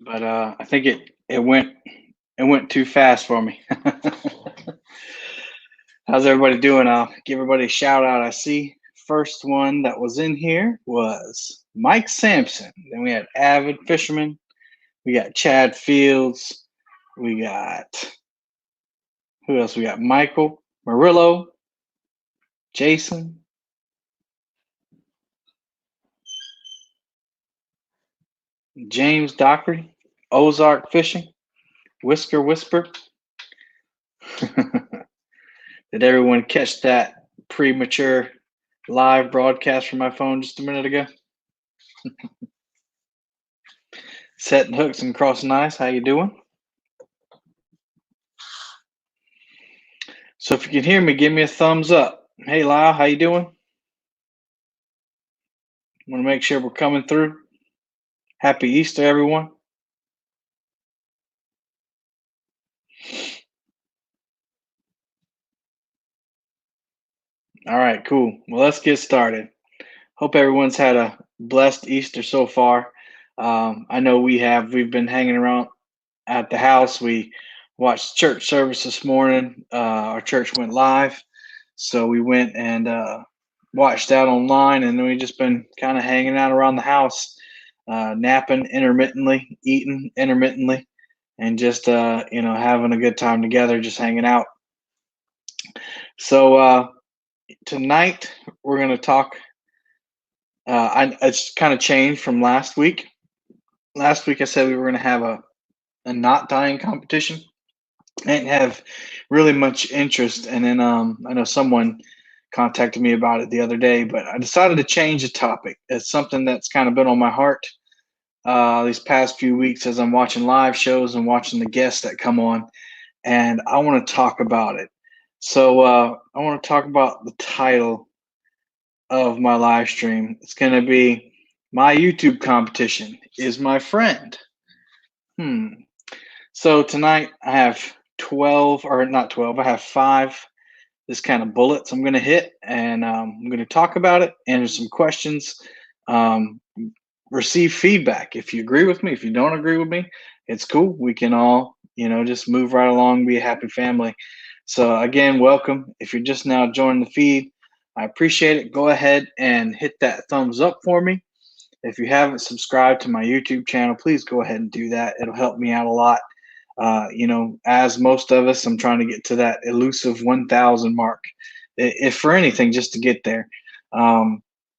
but I think it went too fast for me. How's everybody doing? I'll give everybody a shout out. I see first one that was in here was Mike Sampson. Then we had Avid Fisherman. We got Chad Fields. We got who else? We got Michael Murillo, Jason, James Dockery, Ozark Fishing, Whisker Whisper. Did everyone catch that premature live broadcast from my phone just a minute ago? Setting hooks and crossing ice. How you doing? So if you can hear me, give me a thumbs up. Hey Lyle, how you doing? Want to make sure we're coming through. Happy Easter, everyone. All right, cool. Well, let's get started. Hope everyone's had a blessed Easter so far. I know we have. We've been hanging around at the house. We watched church service this morning. Our church went live, so we went and watched that online, and then we just been kind of hanging out around the house, napping intermittently, eating intermittently, and just having a good time together, just hanging out. So tonight we're going to talk. It's kind of changed from last week. Last week I said we were going to have a knot tying competition. I didn't have really much interest, and then I know someone contacted me about it the other day, but I decided to change the topic. It's something that's kind of been on my heart these past few weeks as I'm watching live shows and watching the guests that come on, and I want to talk about it. So I want to talk about the title of my live stream. It's going to be My YouTube Competition Is My Friend. So tonight I have 12, or not 12, I have 5 this kind of bullets I'm going to hit, and I'm going to talk about it, answer some questions, um, receive feedback. If you agree with me, if you don't agree with me, it's cool. We can all, just move right along, be a happy family. So, again, welcome. If you're just now joining the feed, I appreciate it. Go ahead and hit that thumbs up for me. If you haven't subscribed to my YouTube channel, please go ahead and do that. It'll help me out a lot. As most of us, I'm trying to get to that elusive 1,000 mark, if for anything, just to get there,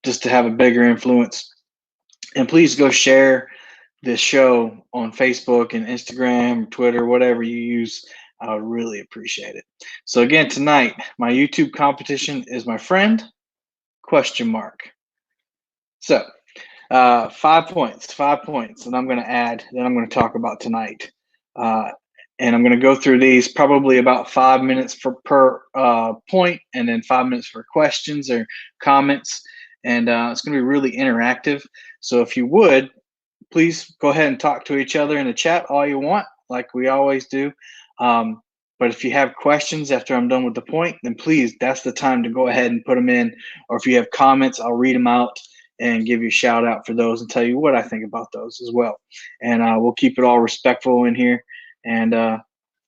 just to have a bigger influence. And please go share this show on Facebook and Instagram, Twitter, whatever you use. I would really appreciate it. So again, tonight, my YouTube competition is my friend, question mark. So 5 points that I'm going to add, that I'm going to talk about tonight. And I'm going to go through these probably about 5 minutes per point, and then 5 minutes for questions or comments. And it's going to be really interactive. So if you would, please go ahead and talk to each other in the chat all you want, like we always do. But if you have questions after I'm done with the point, then please, that's the time to go ahead and put them in. Or if you have comments, I'll read them out and give you a shout out for those and tell you what I think about those as well. And we'll keep it all respectful in here, and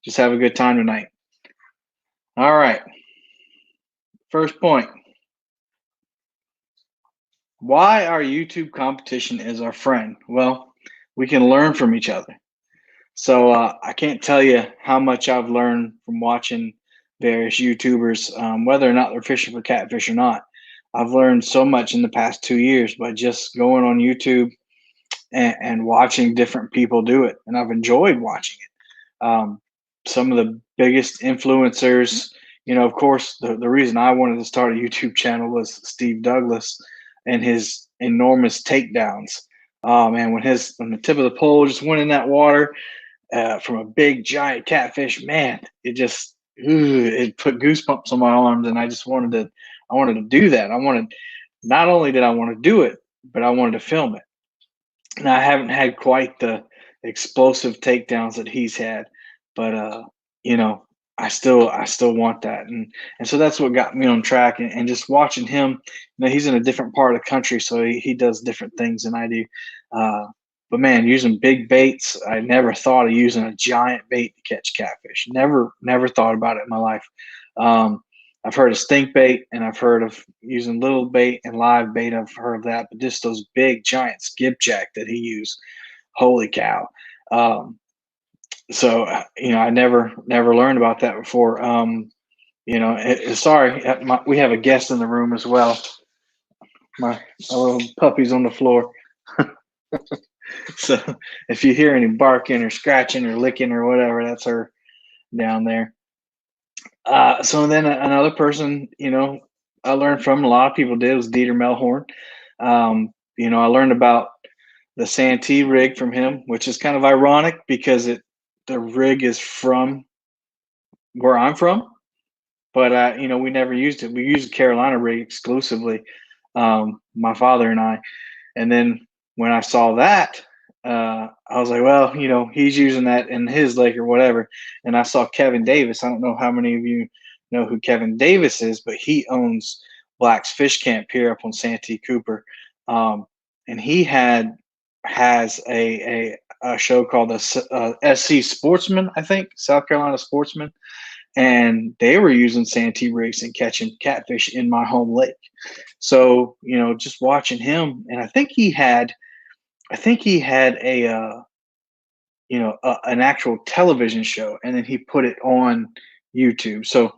just have a good time tonight. All right. First point. Why our YouTube competition is our friend? Well, we can learn from each other. So I can't tell you how much I've learned from watching various YouTubers, whether or not they're fishing for catfish or not. I've learned so much in the past 2 years by just going on YouTube and watching different people do it, and I've enjoyed watching it. Some of the biggest influencers, of course, the reason I wanted to start a YouTube channel was Steve Douglas and his enormous takedowns. Man, when the tip of the pole just went in that water from a big giant catfish, man, it put goosebumps on my arms, and I wanted to do that. Not only did I want to do it, but I wanted to film it. Now I haven't had quite the explosive takedowns that he's had, but I still want that, and so that's what got me on track, and just watching him. He's in a different part of the country, so he does different things than I do. But man, using big baits, I never thought of using a giant bait to catch catfish. Never thought about it in my life. Um, I've heard of stink bait, and I've heard of using little bait and live bait. I've heard of that, but just those big giant skipjack that he used, holy cow! I never learned about that before. Sorry, we have a guest in the room as well. My little puppy's on the floor. So if you hear any barking or scratching or licking or whatever, that's her down there. So then another person, I learned from, a lot of people did, was Dieter Melhorn. I learned about the Santee rig from him, which is kind of ironic because the rig is from where I'm from, but we never used it. We used the Carolina rig exclusively, my father and I. And then when I saw that, I was like, well, he's using that in his lake or whatever. And I saw Kevin Davis. I don't know how many of you know who Kevin Davis is, but he owns Black's Fish Camp here up on Santee Cooper. And he has a show called the SC Sportsman, I think, South Carolina Sportsman. And they were using Santee rigs and catching catfish in my home lake. So, just watching him, and I think he had an actual television show, and then he put it on YouTube. So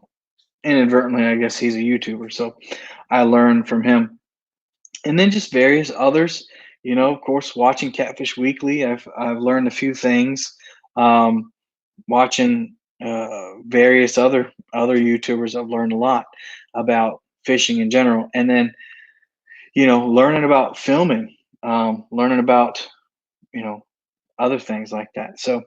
inadvertently, I guess he's a YouTuber. So I learned from him, and then just various others. Of course, watching Catfish Weekly, I've learned a few things. Watching various other YouTubers, I've learned a lot about fishing in general, and then learning about filming, learning about other things like that. So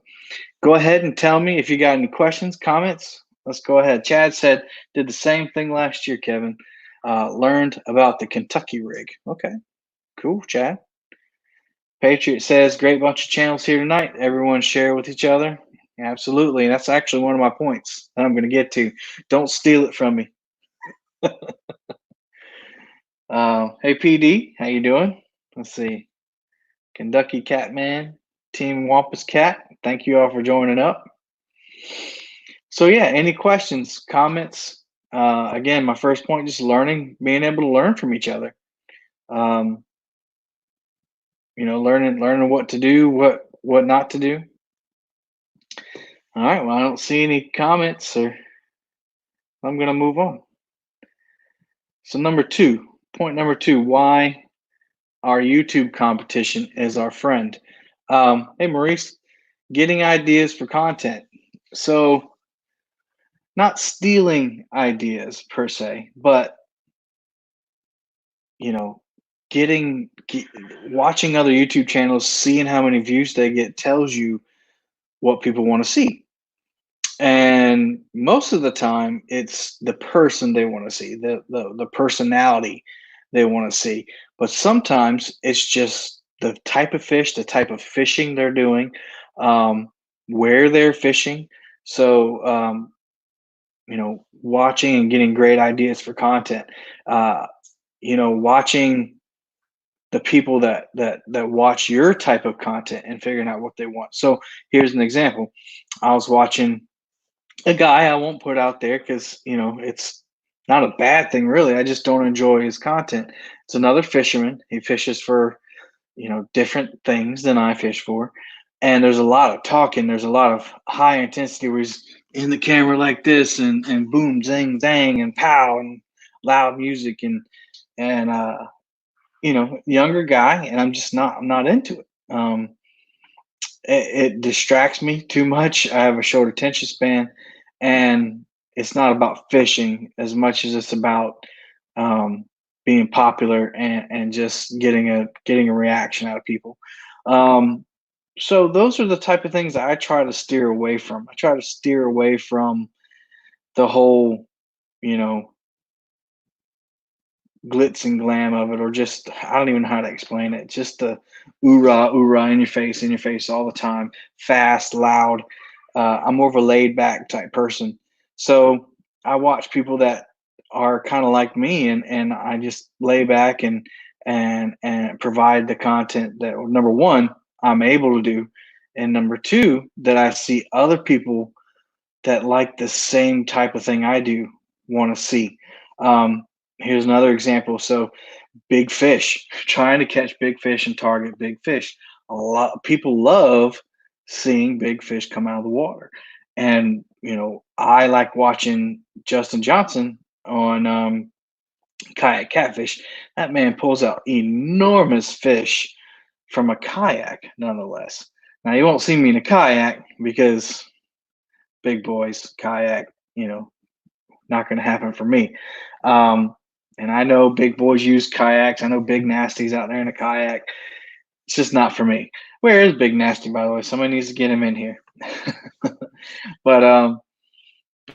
go ahead and tell me if you got any questions, comments. Let's go ahead. Chad said, did the same thing last year, Kevin. Learned about the Kentucky rig. Okay, cool, Chad. Patriot says, great bunch of channels here tonight. Everyone share with each other. Absolutely. And that's actually one of my points that I'm going to get to. Don't steal it from me. Hey, PD, how you doing? Let's see. Kentucky Catman, Team Wampus Cat. Thank you all for joining up. So yeah, any questions, comments? Again, my first point, just learning, being able to learn from each other. Learning what to do, what not to do. All right, well, I don't see any comments, so I'm going to move on. So point number two, why our YouTube competition is our friend. Hey, Maurice, getting ideas for content. So not stealing ideas per se, but watching other YouTube channels, seeing how many views they get tells you what people want to see. And most of the time it's the person they want to see, the personality they want to see. But sometimes it's just the type of fish, the type of fishing they're doing, where they're fishing. So, watching and getting great ideas for content, watching the people that watch your type of content and figuring out what they want. So here's an example. I was watching a guy, I won't put out there because it's not a bad thing really. I just don't enjoy his content. It's another fisherman. He fishes for different things than I fish for. And there's a lot of talking. There's a lot of high intensity where he's in the camera like this and boom, zing, zang, and pow, and loud music and younger guy, and I'm not into it. It distracts me too much. I have a short attention span, and it's not about fishing as much as it's about being popular and just getting a reaction out of people. So those are the type of things that I try to steer away from. I try to steer away from the whole, glitz and glam of it, or just, I don't even know how to explain it. Just the oorah in your face all the time, fast, loud. I'm more of a laid back type person. So I watch people that are kind of like me, and I just lay back and provide the content that, number one, I'm able to do. And number two, that I see other people that like the same type of thing I do want to see. Um, Here's another example. So big fish, trying to catch big fish and target big fish. A lot of people love seeing big fish come out of the water. And, I like watching Justin Johnson on kayak catfish. That man pulls out enormous fish from a kayak, nonetheless. Now, you won't see me in a kayak because big boys, kayak, not going to happen for me. Um, and I know big boys use kayaks. I know Big Nasty's out there in a kayak. It's just not for me. Where is Big Nasty, by the way? Somebody needs to get him in here. but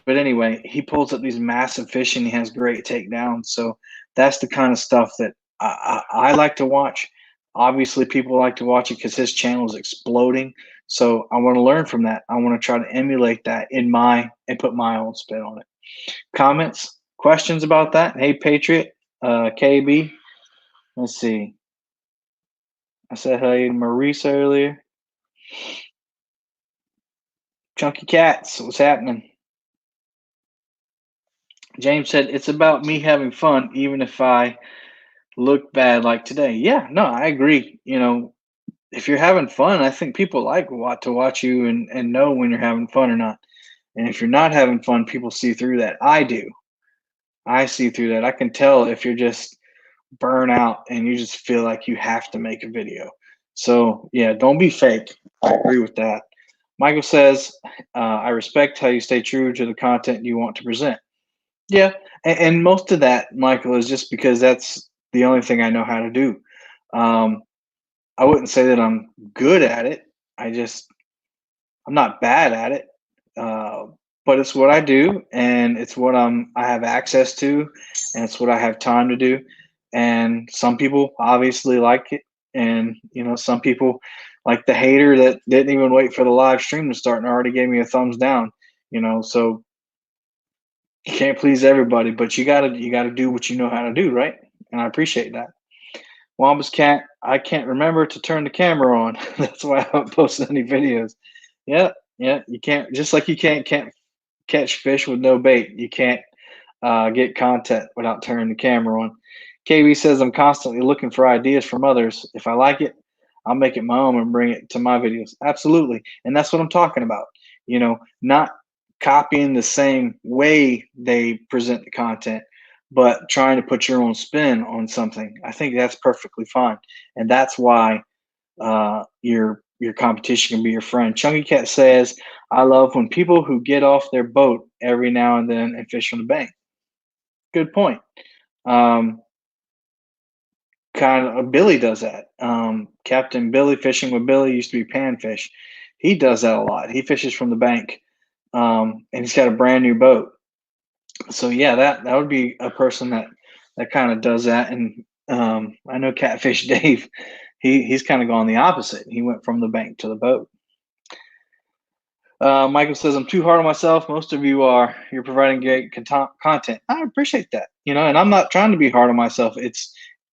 but anyway, he pulls up these massive fish and he has great takedowns. So that's the kind of stuff that I like to watch. Obviously, people like to watch it because his channel is exploding. So I want to learn from that. I want to try to emulate that and put my own spin on it. Comments, questions about that? Hey, Patriot, KB. Let's see. I said hey to Maurice earlier. Chunky Cats, what's happening? James said it's about me having fun, even if I look bad like today. Yeah, no, I agree. If you're having fun, I think people like what to watch you and know when you're having fun or not. And if you're not having fun, people see through that. I do. I see through that. I can tell if you're just burn out and you just feel like you have to make a video. So yeah, don't be fake. I agree with that. Michael says, I respect how you stay true to the content you want to present. Yeah, and most of that, Michael, is just because that's the only thing I know how to do. Um, I wouldn't say that I'm good at it. I'm not bad at it, uh, but it's what I do, and it's what I have access to, and it's what I have time to do. And some people obviously like it, and some people like the hater that didn't even wait for the live stream to start and already gave me a thumbs down. So you can't please everybody, but you gotta do what you know how to do, right? And I appreciate that. Wamba's cat, I can't remember to turn the camera on. That's why I haven't posted any videos. Yeah, yeah, you can't. Just like you can't catch fish with no bait. You can't get content without turning the camera on. KB says I'm constantly looking for ideas from others. If I like it, I'll make it my own and bring it to my videos. Absolutely, and that's what I'm talking about. Not copying the same way they present the content, but trying to put your own spin on something. I think that's perfectly fine, and that's why your competition can be your friend. Chunky Cat says, "I love when people who get off their boat every now and then and fish on the bank." Good point. Um, Kind of Billy does that. Captain Billy Fishing with Billy used to be Panfish. He does that a lot. He fishes from the bank, and he's got a brand new boat. So yeah, that would be a person that kind of does that. And I know Catfish Dave. He's kind of gone the opposite. He went from the bank to the boat. Michael says, I'm too hard on myself. Most of you are. You're providing great content. I appreciate that. And I'm not trying to be hard on myself.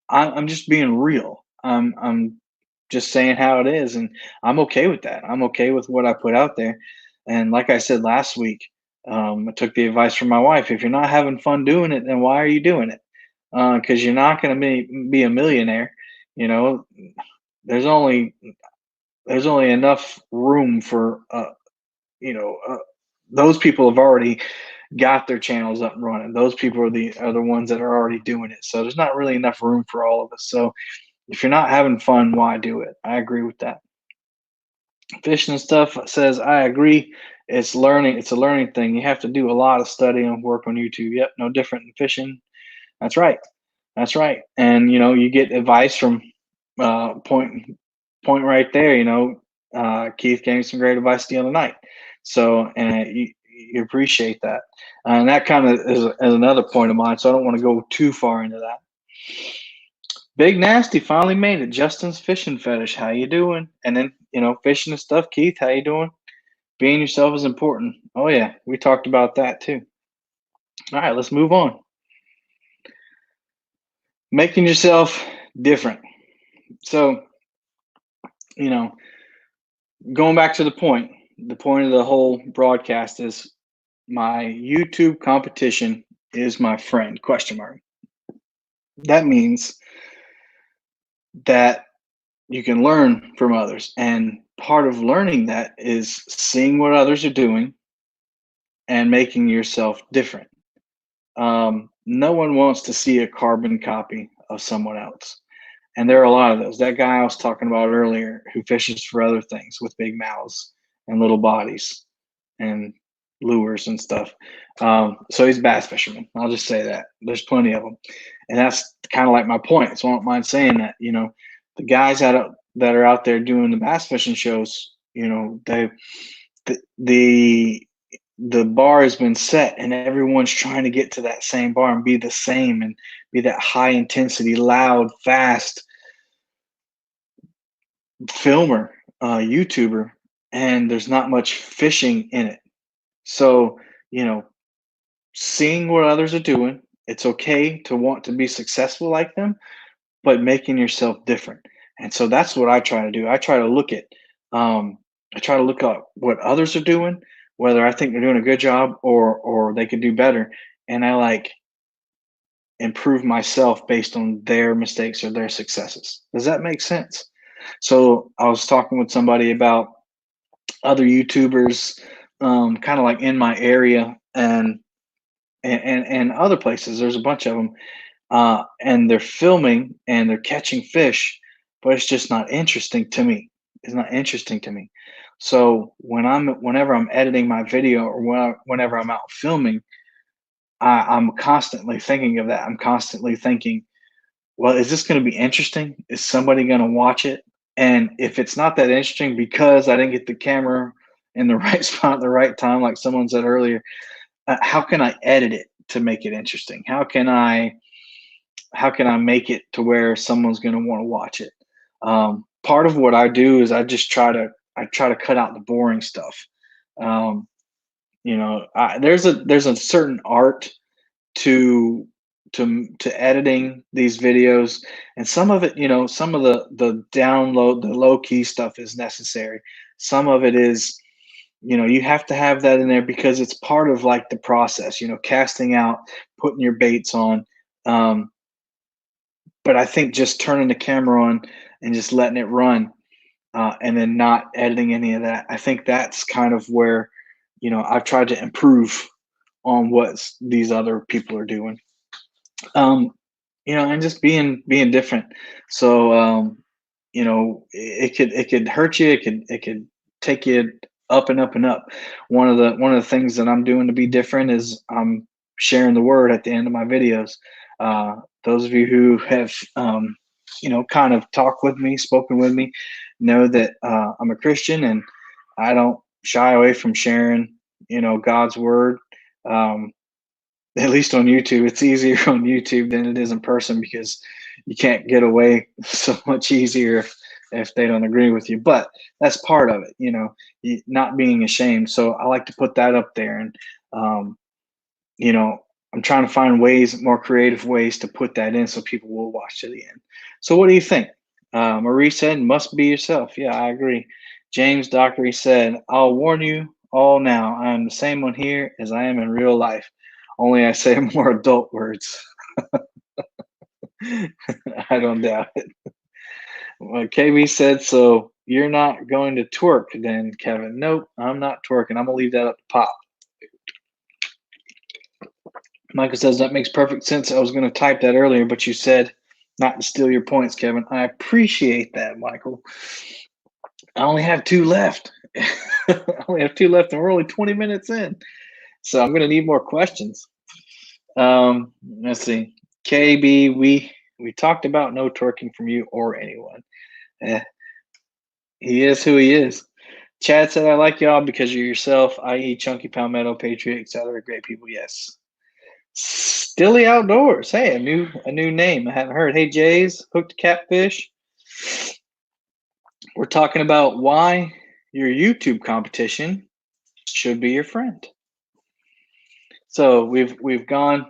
I'm just being real. I'm just saying how it is. And I'm okay with that. I'm okay with what I put out there. And like I said last week, I took the advice from my wife. If you're not having fun doing it, then why are you doing it? Because you're not going to be a millionaire. You know, there's only enough room for you know, uh, those people have already got their channels up and running. Those people are the ones that are already doing it. So there's not really enough room for all of us. So if you're not having fun, why do it? I agree with that. Fishing and stuff says I agree. It's learning. It's a learning thing. You have to do a lot of study and work on YouTube. Yep, no different than fishing. That's right. That's right. And you get advice from point right there. Keith gave me some great advice the other night. So, and you appreciate that. And that kind of is another point of mine. So I don't want to go too far into that. Big Nasty finally made it. Justin's fishing fetish. How you doing? And then fishing and stuff. Keith, how you doing? Being yourself is important. Oh yeah, we talked about that too. All right, let's move on. Making yourself different. So you know, going back to the point of the whole broadcast is my YouTube competition is my friend, question mark. That means that you can learn from others. And part of learning that is seeing what others are doing and making yourself different. No one wants to see a carbon copy of someone else. And there are a lot of those. That guy I was talking about earlier who fishes for other things with big mouths and little bodies and lures and stuff. So he's a bass fisherman. I'll just say that. There's plenty of them. And that's kind of like my point. So I don't mind saying that, the guys that are out there doing the bass fishing shows, the the bar has been set and everyone's trying to get to that same bar and be the same and be that high intensity, loud, fast filmer, YouTuber, and there's not much fishing in it. So, seeing what others are doing, it's okay to want to be successful like them, but making yourself different. And so that's what I try to do. Um, I try to look at what others are doing, whether I think they're doing a good job or they could do better, and I like improve myself based on their mistakes or their successes. Does that make sense? So I was talking with somebody about other YouTubers, kind of like in my area and other places. There's a bunch of them, and they're filming and they're catching fish, but it's just not interesting to me. It's not interesting to me. So whenever I'm editing my video or whenever I'm out filming, I'm constantly thinking of that. I'm constantly thinking, well, is this going to be interesting? Is somebody going to watch it? And if it's not that interesting because I didn't get the camera in the right spot at the right time, like someone said earlier, how can I edit it to make it interesting? How can I make it to where someone's going to want to watch it? Part of what I do is I try to cut out the boring stuff. Um, there's a certain art to to editing these videos, and some of it, some of the low key stuff is necessary. Some of it is, you have to have that in there because it's part of like the process, casting out, putting your baits on. um, but I think just turning the camera on and just letting it run, and then not editing any of that, I think that's kind of where, I've tried to improve on what these other people are doing. um, and just being different. So, it could hurt you. It could take you up and up and up. One of the things that I'm doing to be different is I'm sharing the word at the end of my videos. Those of you who have, kind of talked with me, spoken with me, know that I'm a Christian and I don't shy away from sharing, God's word. Um, at least on YouTube, it's easier on YouTube than it is in person because you can't get away so much easier if they don't agree with you. But that's part of it, not being ashamed. So I like to put that up there, and um, you know, I'm trying to find more creative ways to put that in so people will watch to the end. So what do you think? Marie said, "Must be yourself." Yeah, I agree. James Dockery said, "I'll warn you all now. I am the same one here as I am in real life. Only I say more adult words." I don't doubt it. Well, KB said, "So you're not going to twerk then, Kevin?" Nope, I'm not twerking. I'm gonna leave that up to Pop. Michael says that makes perfect sense. I was going to type that earlier, but you said not to steal your points, Kevin. I appreciate that, Michael. I only have two left. I only have two left, and we're only 20 minutes in. So I'm going to need more questions. Let's see. KB, we talked about no twerking from you or anyone. Eh, he is who he is. Chad said, "I like y'all because you're yourself, i.e., Chunky Palmetto, Patriot, etc. Great people." Yes. Stilly Outdoors. Hey, a new name I haven't heard. Hey, Jays, hooked catfish. We're talking about why your YouTube competition should be your friend. So we've gone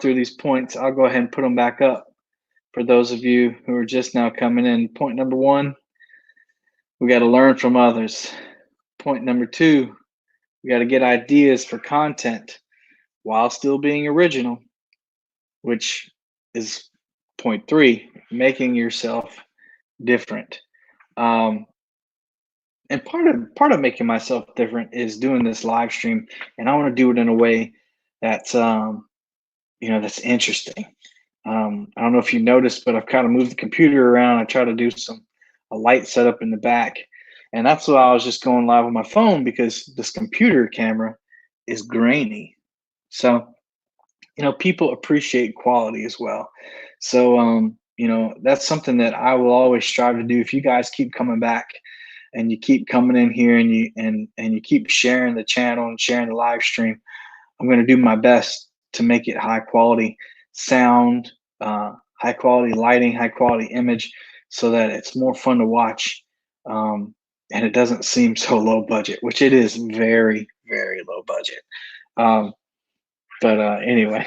through these points. I'll go ahead and put them back up for those of you who are just now coming in. Point number one: We got to learn from others. Point number two, we got to get ideas for content while still being original, which is point three, making yourself different. Um, and part of making myself different is doing this live stream, and I want to do it in a way that's that's interesting. I don't know if you noticed, but I've kind of moved the computer around. I try to do a light setup in the back, and that's why I was just going live on my phone because this computer camera is grainy. So people appreciate quality as well. So that's something that I will always strive to do. If you guys keep coming back and you keep coming in here and you keep sharing the channel and sharing the live stream, I'm going to do my best to make it high quality sound, high quality lighting, high quality image, so that it's more fun to watch, and it doesn't seem so low budget, which it is very, very low budget. Um, but anyway,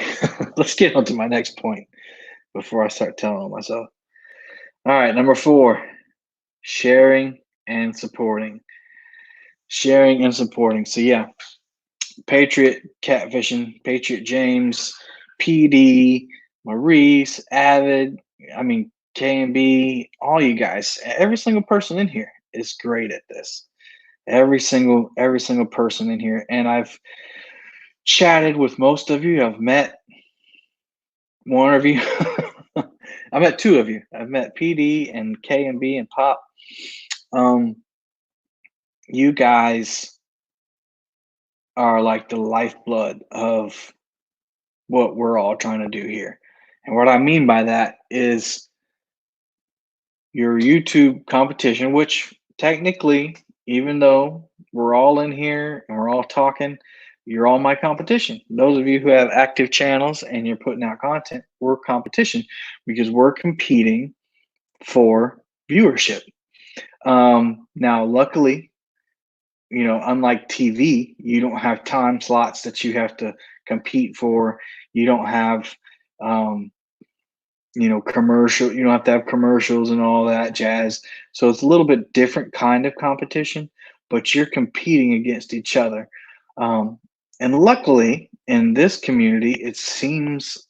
let's get on to my next point before I start telling on myself. All right, number four, sharing and supporting. Sharing and supporting. So yeah, Patriot Catfishing, Patriot James, PD, Maurice, Avid, I mean, K&B, all you guys, every single person in here is great at this. Every single person in here. And I've chatted with most of you. I've met one of you. I met two of you. I've met PD and K&B and Pop. You guys are like the lifeblood of what we're all trying to do here. And what I mean by that is your YouTube competition, which technically, even though we're all in here and we're all talking, you're all my competition. Those of you who have active channels and you're putting out content, we're competition because we're competing for viewership. Now, luckily, unlike TV, you don't have time slots that you have to compete for. You don't have, commercial. You don't have to have commercials and all that jazz. So it's a little bit different kind of competition, but you're competing against each other. And luckily, in this community, it seems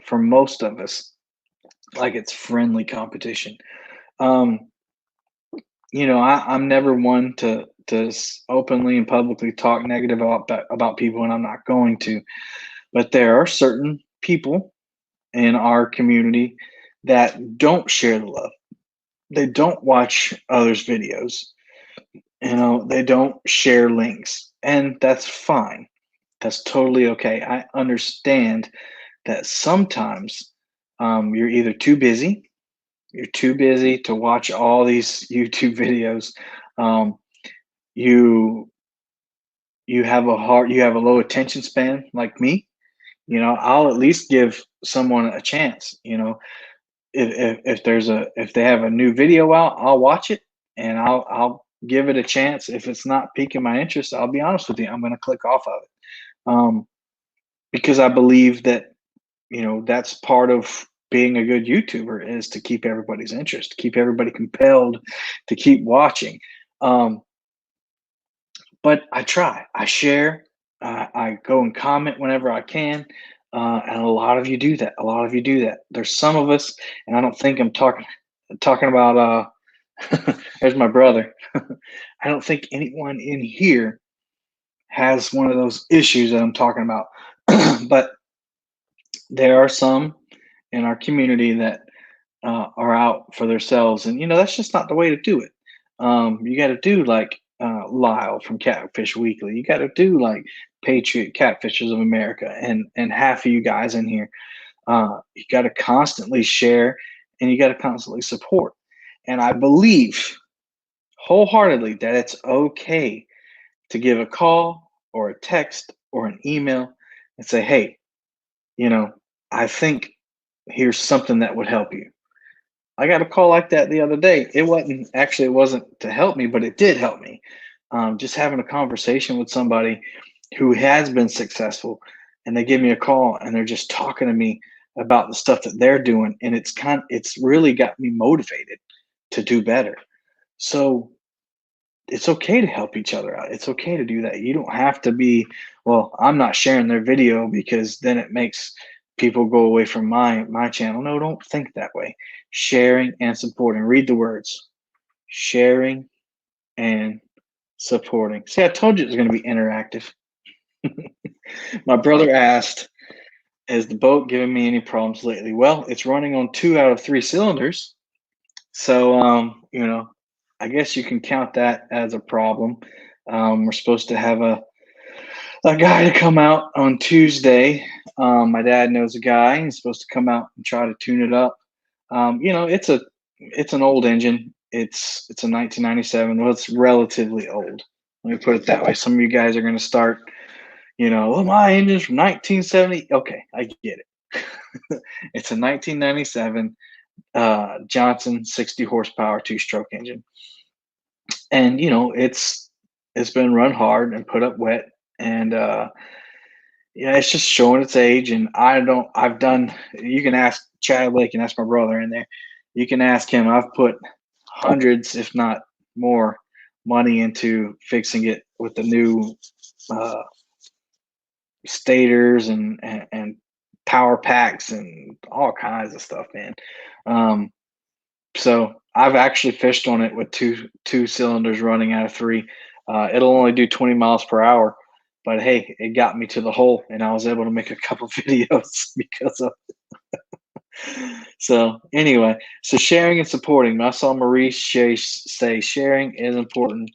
for most of us like it's friendly competition. I'm never one to openly and publicly talk negative about people, and I'm not going to. But there are certain people in our community that don't share the love. They don't watch others' videos. They don't share links, and that's fine. That's totally okay. I understand that sometimes you're either too busy. You're too busy to watch all these YouTube videos. Um, you you have a low attention span like me. I'll at least give someone a chance. If they have a new video out, I'll watch it and I'll give it a chance. If it's not piquing my interest, I'll be honest with you, I'm going to click off of it, because I believe that that's part of being a good YouTuber, is to keep everybody's interest, to keep everybody compelled to keep watching. But I try, I share, I go and comment whenever I can. And a lot of you do that. A lot of you do that. There's some of us, and I don't think I'm talking about, there's my brother. I don't think anyone in here has one of those issues that I'm talking about. But there are some in our community that are out for themselves, and that's just not the way to do it. You got to do like Lyle from Catfish Weekly. You got to do like Patriot Catfishers of America, and half of you guys in here. You got to constantly share, and you got to constantly support. And I believe wholeheartedly that it's okay to give a call or a text or an email and say, hey, I think here's something that would help you. I got a call like that the other day. It wasn't to help me, but it did help me. Just having a conversation with somebody who has been successful, and they give me a call and they're just talking to me about the stuff that they're doing, and it's really got me motivated to do better. So it's okay to help each other out. It's okay to do that. You don't have to be, well, I'm not sharing their video because then it makes people go away from my channel. No, don't think that way. Sharing and supporting. Read the words. Sharing and supporting. See, I told you it was going to be interactive. My brother asked, "Is the boat giving me any problems lately?" Well, it's running on 2 out of 3 cylinders. So, I guess you can count that as a problem. We're supposed to have a guy to come out on Tuesday. My dad knows a guy. He's supposed to come out and try to tune it up. It's an old engine. It's a 1997. Well, it's relatively old. Let me put it that way. Some of you guys are going to start, well, my engine's from 1970. Okay, I get it. It's a 1997 Johnson 60 horsepower 2-stroke engine, and it's been run hard and put up wet, and yeah, it's just showing its age. And I've done. You can ask Chad Lake and ask my brother in there. You can ask him. I've put hundreds, if not more, money into fixing it with the new uh, stators and power packs and all kinds of stuff, man. Um, So I've actually fished on it with two cylinders running out of three. It'll only do 20 miles per hour, but hey, it got me to the hole, and I was able to make a couple videos because of. So anyway, so sharing and supporting. I saw Maurice say sharing is important.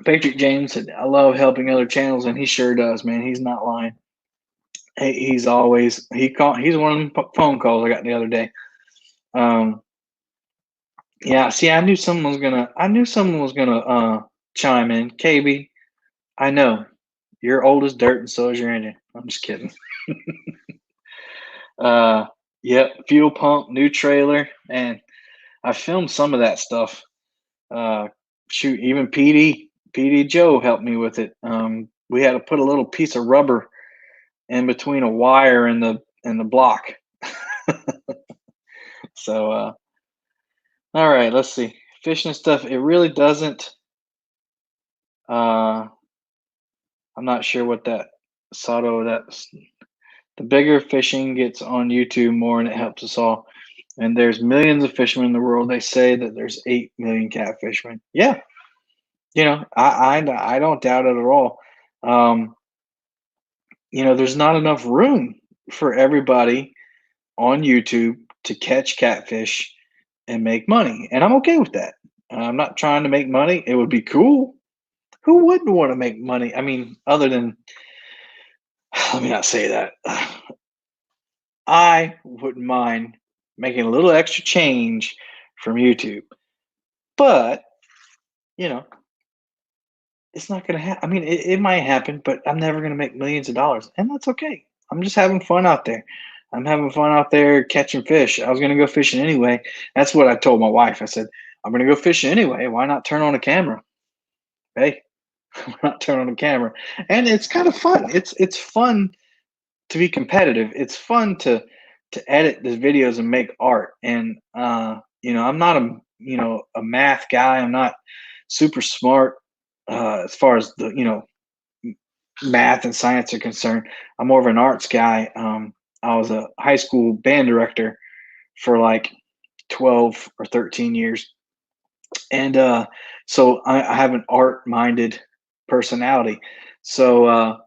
Patriot James said, "I love helping other channels," and he sure does, man. He's not lying. He's always He's one of them phone calls I got the other day. Yeah, see, I knew someone was gonna chime in. KB, I know. You're old as dirt and so is your engine. I'm just kidding. uh yep, fuel pump, new trailer, and I filmed some of that stuff. Uh Shoot, even PD Joe helped me with it. We had to put a little piece of rubber in between a wire and the block. So all right, let's see. Fishing stuff, it really doesn't uh I'm not sure what that Sato that's the bigger fishing gets on YouTube more and it helps us all. And there's millions of fishermen in the world. They say that there's 8 million catfishermen. Yeah, I don't doubt it at all. Um, there's not enough room for everybody on YouTube to catch catfish and make money, and I'm okay with that. I'm not trying to make money. It would be cool. Who wouldn't want to make money? I mean, other than let me not say that. I wouldn't mind making a little extra change from YouTube, but you know, it's not going to happen. I mean, it might happen, but I'm never going to make millions of dollars, and that's okay. I'm just having fun out there. I'm having fun out there catching fish. I was going to go fishing anyway. That's what I told my wife. I said, I'm going to go fishing anyway. Why not turn on a camera? Hey, why not turn on a camera? And it's kind of fun. It's fun to be competitive. It's fun to edit the videos and make art. And I'm not a math guy. I'm not super smart as far as the math and science are concerned. I'm more of an arts guy. I was a high school band director for like 12 or 13 years, and so I have an art minded personality. So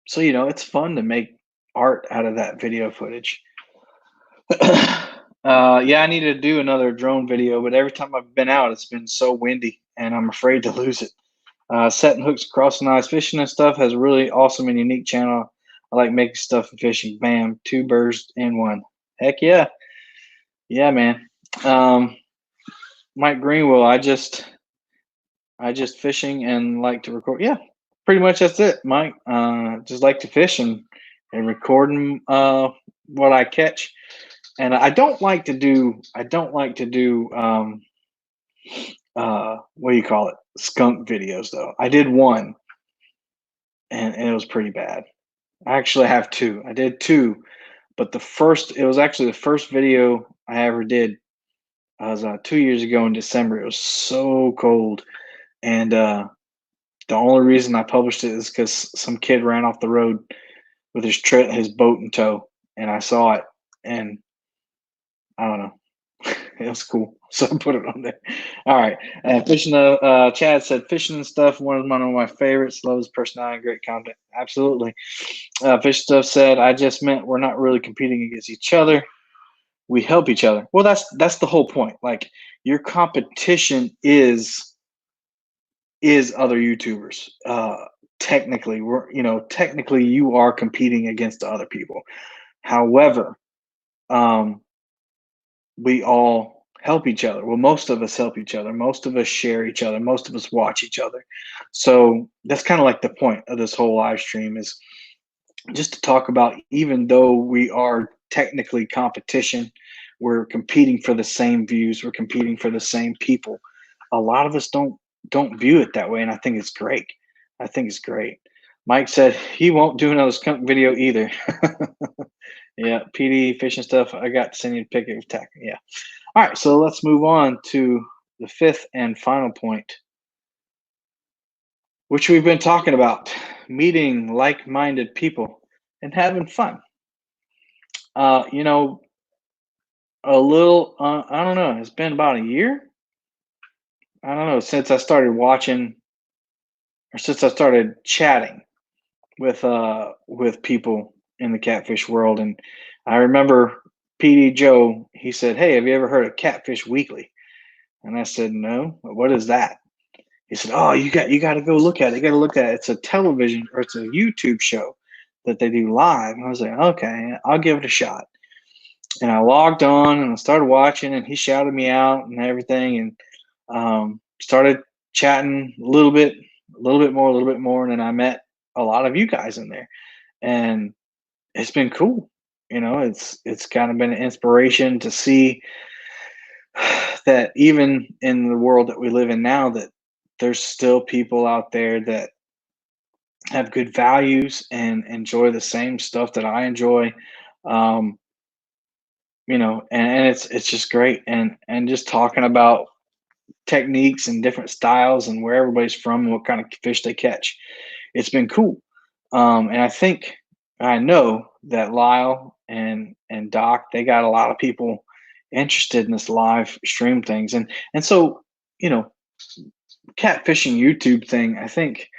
it's fun to make art out of that video footage. Yeah, I need to do another drone video, but every time I've been out, it's been so windy, and I'm afraid to lose it. Setting hooks across the ice, fishing and stuff has a really awesome and unique channel. I like making stuff and fishing. Bam, two birds in one. Heck yeah, yeah, man. Um, Mike Greenwell, I just fishing and like to record. Yeah, pretty much that's it, Mike. Just like to fish and recording what I catch. And I don't like to do what do you call it? Skunk videos though. I did one and it was pretty bad. I actually have two. I did two, but it was actually the first video I ever did I was 2 years ago in December. It was so cold, and the only reason I published it is because some kid ran off the road with his boat in tow, and I saw it, and I don't know. It was cool, so I put it on there. All right, fishing. Chad said fishing and stuff. One of my favorites. Loves his personality, great content. Absolutely. Fish stuff said, I just meant we're not really competing against each other. We help each other. Well, that's the whole point. Like your competition is other YouTubers. Technically, technically you are competing against other people. However, um, we all help each other. Well, most of us help each other. Most of us share each other. Most of us watch each other. So that's kind of like the point of this whole live stream is just to talk about, even though we are technically competition, we're competing for the same views, we're competing for the same people. A lot of us don't view it that way, and I think it's great. I think it's great. Mike said he won't do another skunk video either. Yeah, PD fishing stuff. I got to send you a pic of tack. Yeah. All right, so let's move on to the fifth and final point, which we've been talking about: meeting like-minded people and having fun. You know, a little. I don't know. It's been about a year. I don't know since I started watching, or since I started chatting with people in the catfish world, and I remember PD Joe. He said, "Hey, have you ever heard of Catfish Weekly?" And I said, "No. What is that?" He said, "Oh, you got to go look at it. You got to look at it. It's a television or it's a YouTube show that they do live." And I was like, "Okay, I'll give it a shot." And I logged on and I started watching, and he shouted me out and everything, and started chatting a little bit more, a little bit more, and then I met a lot of you guys in there, and it's been cool. It's kind of been an inspiration to see that even in the world that we live in now, that there's still people out there that have good values and enjoy the same stuff that I enjoy. Um, and it's just great, and just talking about techniques and different styles and where everybody's from and what kind of fish they catch. It's been cool. And I know that Lyle and Doc, they got a lot of people interested in this live stream things. And so, you know, catfishing YouTube thing, I think,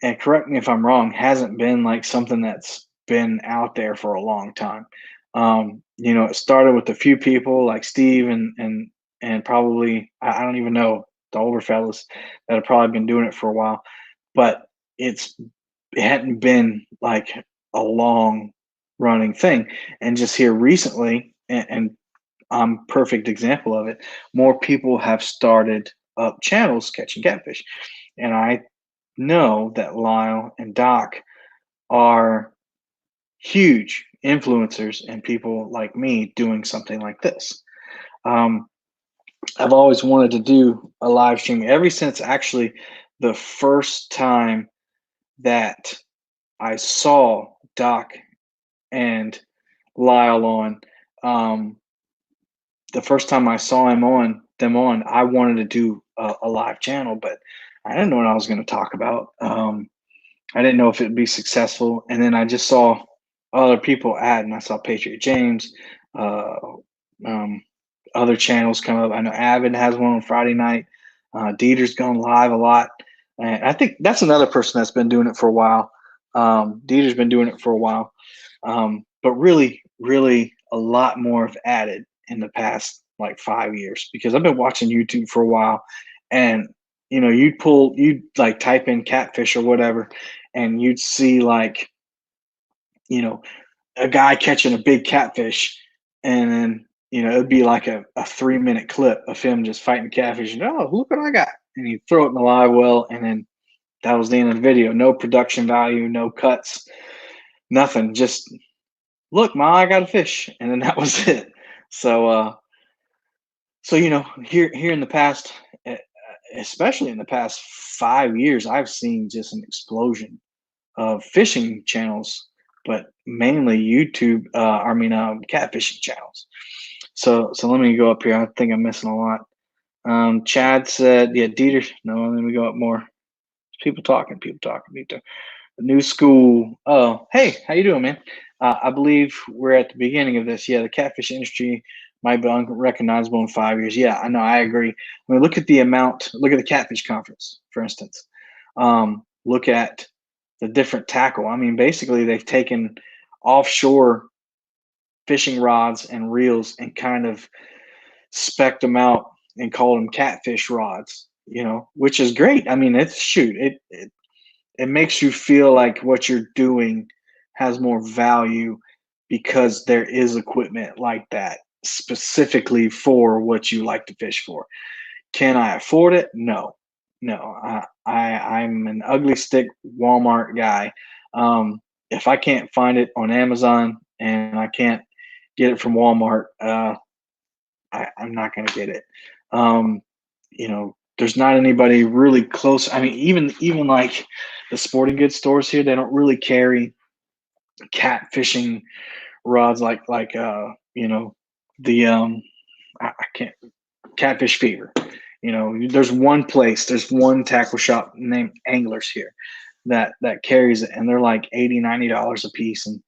and correct me if I'm wrong, hasn't been like something that's been out there for a long time. It started with a few people like Steve and probably I don't even know the older fellas that have probably been doing it for a while, but it hadn't been like a long running thing. And just here recently, and I'm perfect example of it. More people have started up channels catching catfish, and I know that Lyle and Doc are huge influencers and people like me doing something like this. Um, I've always wanted to do a live stream ever since actually the first time that I saw Doc and Lyle on. Um, the first time I saw them on, I wanted to do a live channel, but I didn't know what I was going to talk about. I didn't know if it'd be successful. And then I just saw other people add, and I saw Patriot James, uh, um, other channels come up. I know Avid has one on Friday night. Dieter's gone live a lot. And I think that's another person that's been doing it for a while. Dieter's been doing it for a while. But really, really a lot more have added in the past like 5 years, because I've been watching YouTube for a while, and you'd like type in catfish or whatever, and you'd see like, you know, a guy catching a big catfish, and then it'd be like a 3-minute clip of him just fighting catfish, and oh, look what I got, and he'd throw it in the live well, and then that was the end of the video. No production value, no cuts, nothing. Just look, ma, I got a fish, and then that was it. So here in the past, especially in the past 5 years, I've seen just an explosion of fishing channels, but mainly YouTube. Catfishing channels. So let me go up here. I think I'm missing a lot. Chad said, yeah, Dieter. No, let me go up more. People talking, people talking, people talking. The new school. Oh, hey, how you doing, man? I believe we're at the beginning of this. Yeah, the catfish industry might be unrecognizable in 5 years. Yeah, I know. I agree. I mean, look at the amount. Look at the catfish conference, for instance. Look at the different tackle. I mean, basically, they've taken offshore fishing rods and reels and kind of specced them out and called them catfish rods. Which is great. I mean, it's shoot it makes you feel like what you're doing has more value because there is equipment like that specifically for what you like to fish for. Can I afford it? No, no. I'm an ugly stick Walmart guy. If I can't find it on Amazon and I can't get it from Walmart, I'm not going to get it. There's not anybody really close. I mean, even like the sporting goods stores here, they don't really carry cat fishing rods the I can't catfish fever. There's one tackle shop named Anglers here that carries it, and they're like $80-$90 a piece, and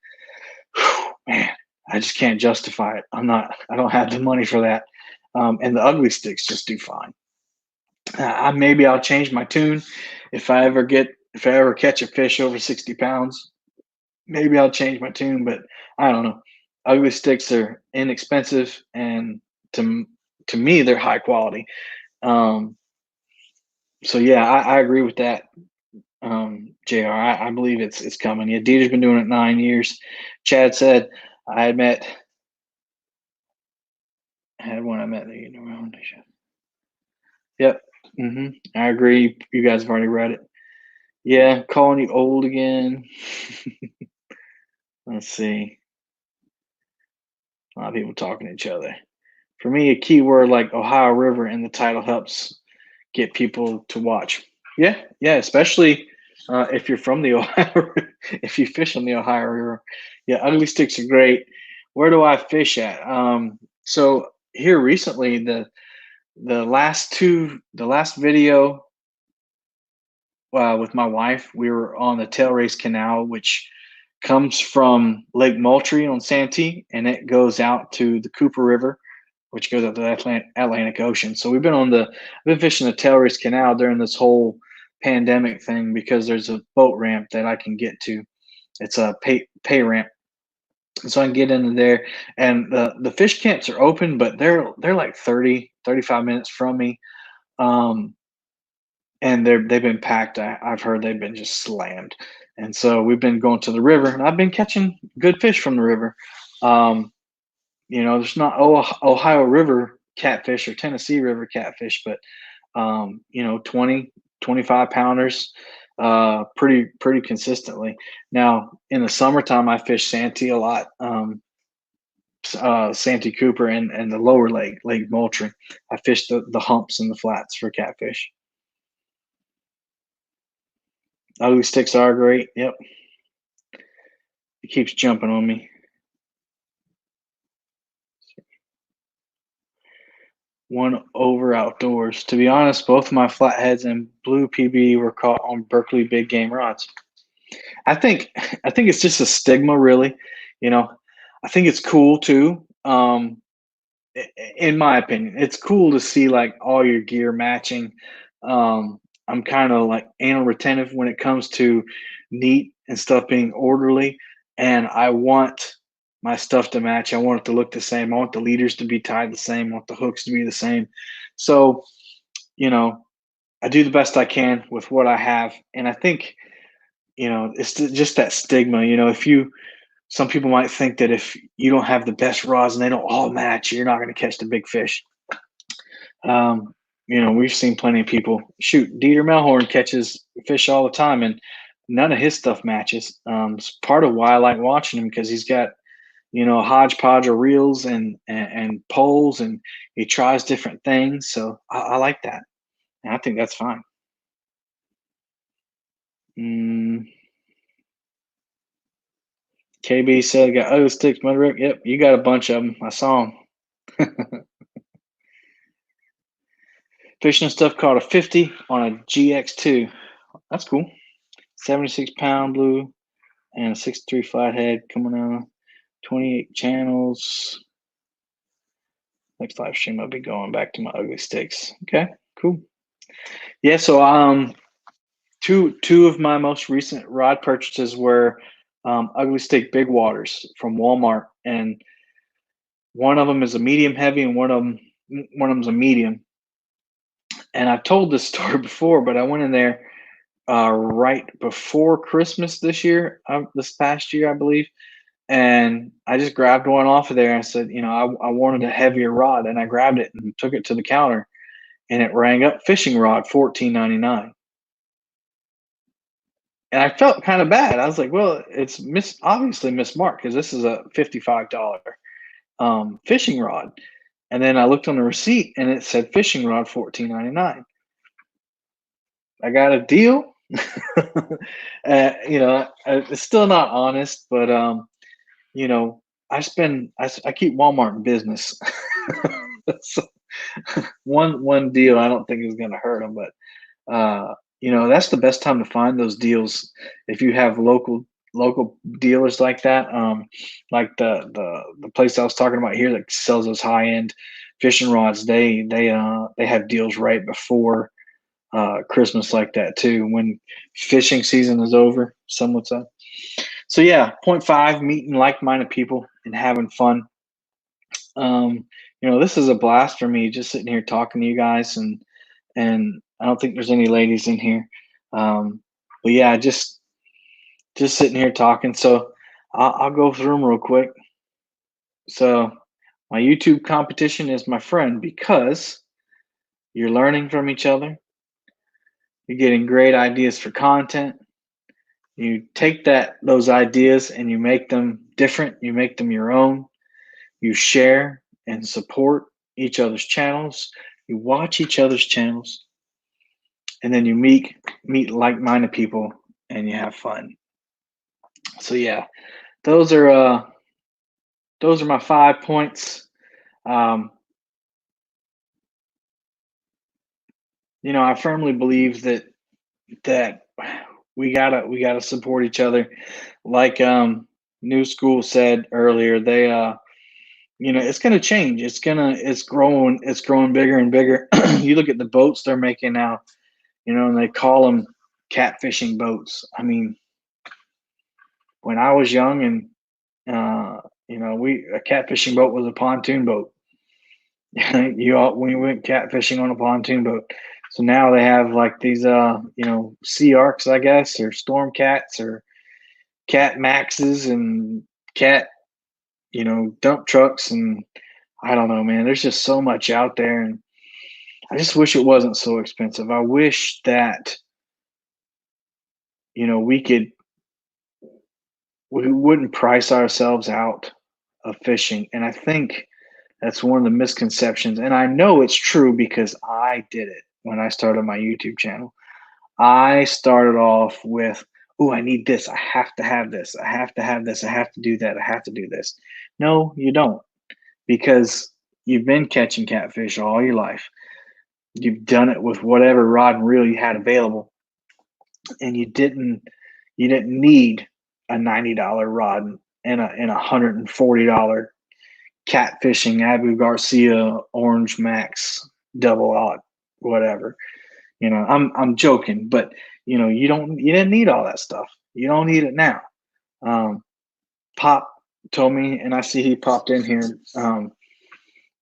whew, man, I just can't justify it. I don't have the money for that. And the ugly sticks just do fine. Maybe I'll change my tune if I ever catch a fish over 60 pounds. Maybe I'll change my tune, but I don't know. Ugly sticks are inexpensive, and to me, they're high quality. Um, so yeah, I agree with that, Jr. I believe it's coming. Yeah, Dieter's been doing it 9 years. Chad said I had met had one I met around. Yep. I agree. You guys have already read it. Yeah, calling you old again. Let's see. A lot of people talking to each other. For me, a keyword like Ohio River in the title helps get people to watch. Yeah, yeah, especially if you're from the Ohio, if you fish on the Ohio River. Yeah, ugly sticks are great. Where do I fish at? So here recently, the last video with my wife, we were on the Tail Race Canal, which comes from Lake Moultrie on Santee, and it goes out to the Cooper River, which goes out to the Atlantic Ocean. So I've been fishing the Tail Race Canal during this whole pandemic thing because there's a boat ramp that I can get to. It's a pay ramp, so I can get into there. And the fish camps are open, but they're like 30-35 minutes from me. Um, and they've been packed. I've heard they've been just slammed, and so we've been going to the river, and I've been catching good fish from the river. Um, there's not Ohio River catfish or Tennessee River catfish, but 20, 25 pounders, pretty consistently. Now in the summertime, I fish Santee a lot. Santee Cooper and the lower Lake Moultrie. I fish the humps and the flats for catfish. Ugly sticks are great. Yep. It keeps jumping on me. One over outdoors. To be honest, both my flatheads and blue PB were caught on Berkeley big game rods. I think I think it's just a stigma, really. You know, I think it's cool too. In my opinion, it's cool to see like all your gear matching. I'm kind of like anal retentive when it comes to neat and stuff being orderly, and I want my stuff to match. I want it to look the same. I want the leaders to be tied the same. I want the hooks to be the same. So, you know, I do the best I can with what I have, and I think it's just that stigma. If you some people might think that if you don't have the best rods and they don't all match, you're not going to catch the big fish. Um, we've seen plenty of people shoot. Dieter Melhorn catches fish all the time, and none of his stuff matches. It's part of why I like watching him because he's got a hodgepodge of reels and poles, and he tries different things. So I like that, and I think that's fine. Mm, KB said, "Got other sticks, Mudrick." Yep, you got a bunch of them. I saw them. Fishing and stuff caught a 50 on a GX2. That's cool. 76-pound blue and a 63 flathead coming out. 28 channels. Next live stream, I'll be going back to my ugly sticks. Okay, cool. Yeah, so two of my most recent rod purchases were ugly stick big waters from Walmart, and one of them is a medium heavy, and one of them's a medium. And I've told this story before, but I went in there right before Christmas this past year, I believe. And I just grabbed one off of there. I said, I wanted a heavier rod, and I grabbed it and took it to the counter, and it rang up fishing rod $14.99. And I felt kind of bad. I was like, well, it's obviously mismarked because this is a $55 fishing rod. And then I looked on the receipt and it said fishing rod $14.99. I got a deal. It's still not honest, but I keep Walmart in business. So, one deal I don't think is going to hurt them, but that's the best time to find those deals if you have local dealers like that. Like the place I was talking about here that sells those high end fishing rods. They have deals right before Christmas like that too, when fishing season is over. Some would say. So yeah, point five, meeting like-minded people and having fun. This is a blast for me, just sitting here talking to you guys, and I don't think there's any ladies in here. But yeah, just sitting here talking. So I'll go through them real quick. So my YouTube competition is my friend because you're learning from each other. You're getting great ideas for content. You take those ideas and you make them different. You make them your own. You share and support each other's channels. You watch each other's channels, and then you meet like-minded people and you have fun. So yeah, those are my 5 points. I firmly believe that we gotta support each other. Like New School said earlier, they it's gonna change. It's growing bigger and bigger. You look at the boats they're making now, and they call them catfishing boats. I mean, when I was young and a catfishing boat was a pontoon boat. We went catfishing on a pontoon boat. So now they have like these sea arcs, I guess, or storm cats or cat maxes and cat dump trucks, and I don't know, man. There's just so much out there, and I just wish it wasn't so expensive. I wish that we wouldn't price ourselves out of fishing, and I think that's one of the misconceptions. And I know it's true because I did it when I started my YouTube channel. I started off with, oh, I need this. I have to have this. I have to have this. I have to do that. I have to do this. No, you don't, because you've been catching catfish all your life. You've done it with whatever rod and reel you had available, and you didn't need a $90 rod and a $140 catfishing Abu Garcia Orange Max double aught, whatever. I'm joking, but you didn't need all that stuff. You don't need it now. Pop told me, and I see he popped in here.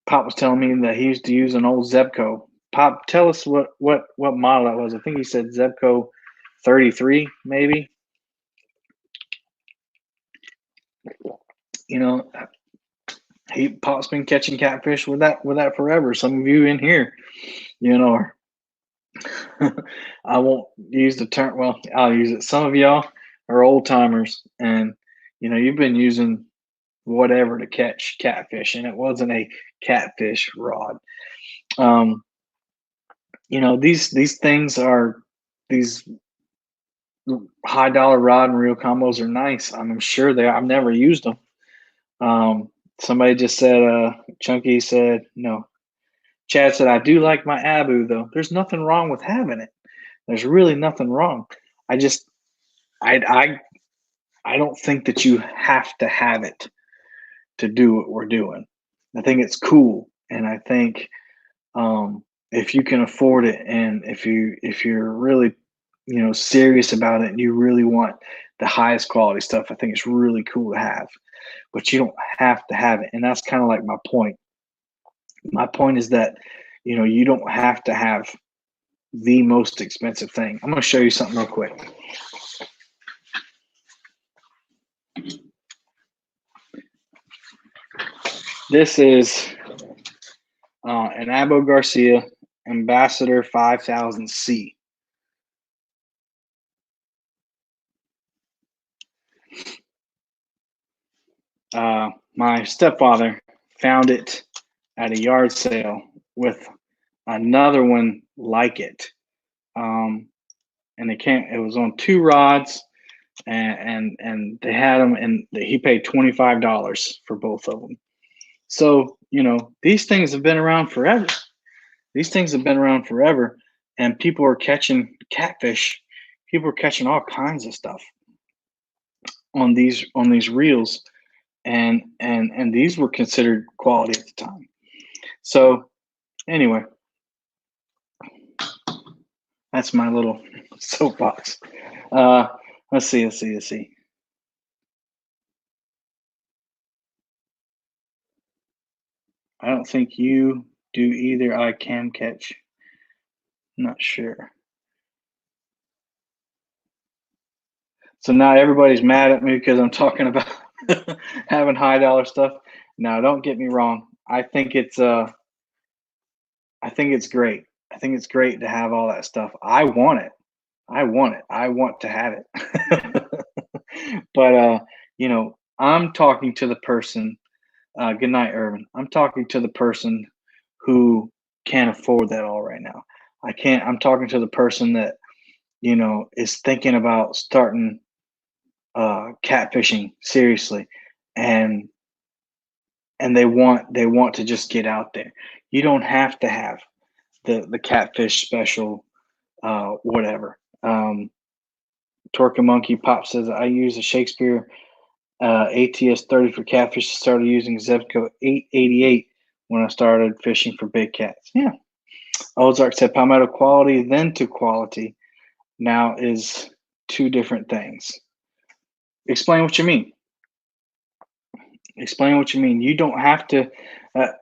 Pop was telling me that he used to use an old Zebco. Pop, tell us what model that was. I think he said Zebco 33, maybe. Pop's been catching catfish with that forever. Some of you in here, are I won't use the term. Well, I'll use it. Some of y'all are old timers, and you've been using whatever to catch catfish, and it wasn't a catfish rod. These things are these high dollar rod and reel combos are nice. I'm sure I've never used them. Somebody just said, Chunky said, no. Chad said, I do like my Abu though. There's nothing wrong with having it. There's really nothing wrong. I just, I don't think that you have to have it to do what we're doing. I think it's cool, and I think if you can afford it, and if you're really serious about it, and you really want the highest quality stuff, I think it's really cool to have. But you don't have to have it, and that's kind of like my point. My point is that you don't have to have the most expensive thing. I'm going to show you something real quick. This is an Abu Garcia Ambassador 5000C. My stepfather found it at a yard sale with another one like it. And it was on 2 rods, and they had them, and he paid $25 for both of them. So, these things have been around forever. These things have been around forever, and people are catching catfish. People are catching all kinds of stuff on these reels, and these were considered quality at the time. So, anyway, that's my little soapbox. Let's see. I don't think you do either. I can catch. Not sure. So now everybody's mad at me because I'm talking about having high dollar stuff. Now, don't get me wrong. I think it's great. I think it's great to have all that stuff. I want it. I want to have it. But I'm talking to the person. Good night, Irvin. I'm talking to the person who can't afford that all right now. I can't. I'm talking to the person that is thinking about starting catfishing seriously, and they want to just get out there. You don't have to have the catfish special, whatever. Torque Monkey Pop says I use a Shakespeare ATS 30 for catfish. Started using Zebco 888 when I started fishing for big cats. Yeah. Ozark said Palmetto quality then to quality now is 2 different things. Explain what you mean. Explain what you mean. You don't have to. Uh,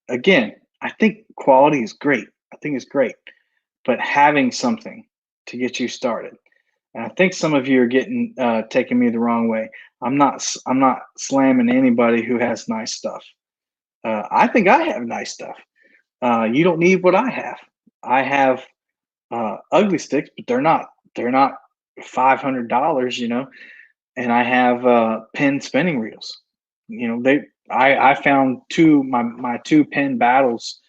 again, I think quality is great. I think it's great, but having something to get you started. And I think some of you are getting taking me the wrong way. I'm not slamming anybody who has nice stuff. I think I have nice stuff. You don't need what I have. I have ugly sticks, but they're not $500, and I have pin spinning reels. I found my 2 pin battles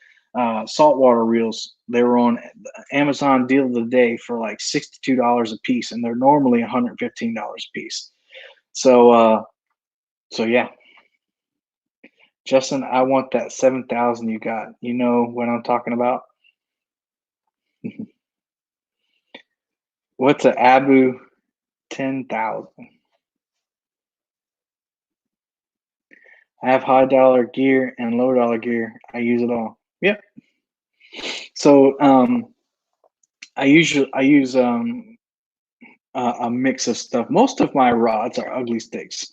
saltwater reels. They were on Amazon deal of the day for like $62 a piece, and they're normally $115 a piece. So yeah, Justin, I want that 7,000 you got. You know what I'm talking about? What's an Abu 10,000? I have high dollar gear and low dollar gear. I use it all. Yep. So I use a mix of stuff. Most of my rods are ugly sticks,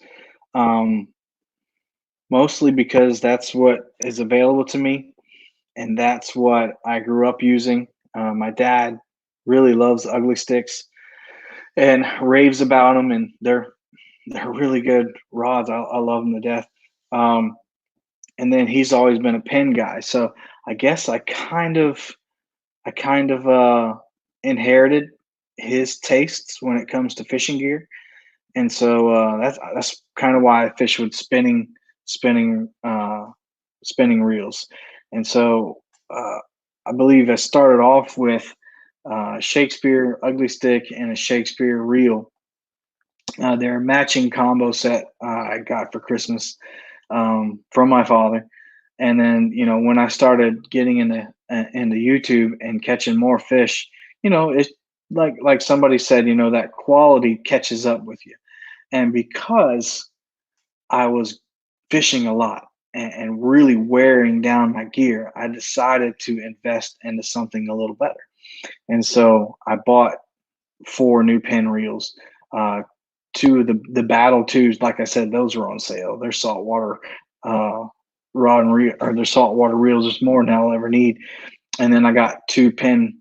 mostly because that's what is available to me, and that's what I grew up using. My dad really loves ugly sticks and raves about them, and they're really good rods. I love them to death. And then he's always been a pin guy, so I guess I kind of inherited his tastes when it comes to fishing gear, and so that's kind of why I fish with spinning reels. And so I believe I started off with Shakespeare ugly stick and a Shakespeare reel. They're a matching combo set I got for Christmas. from my father. And then, when I started getting into YouTube and catching more fish, it's like somebody said, that quality catches up with you. And because I was fishing a lot and really wearing down my gear, I decided to invest into something a little better. And so I bought 4 new pin reels. Uh, Two of the Battle Twos, like I said, those were on sale. They're saltwater uh, rod and reel, or they're saltwater reels. There's more than I'll ever need. And then I got 2 pin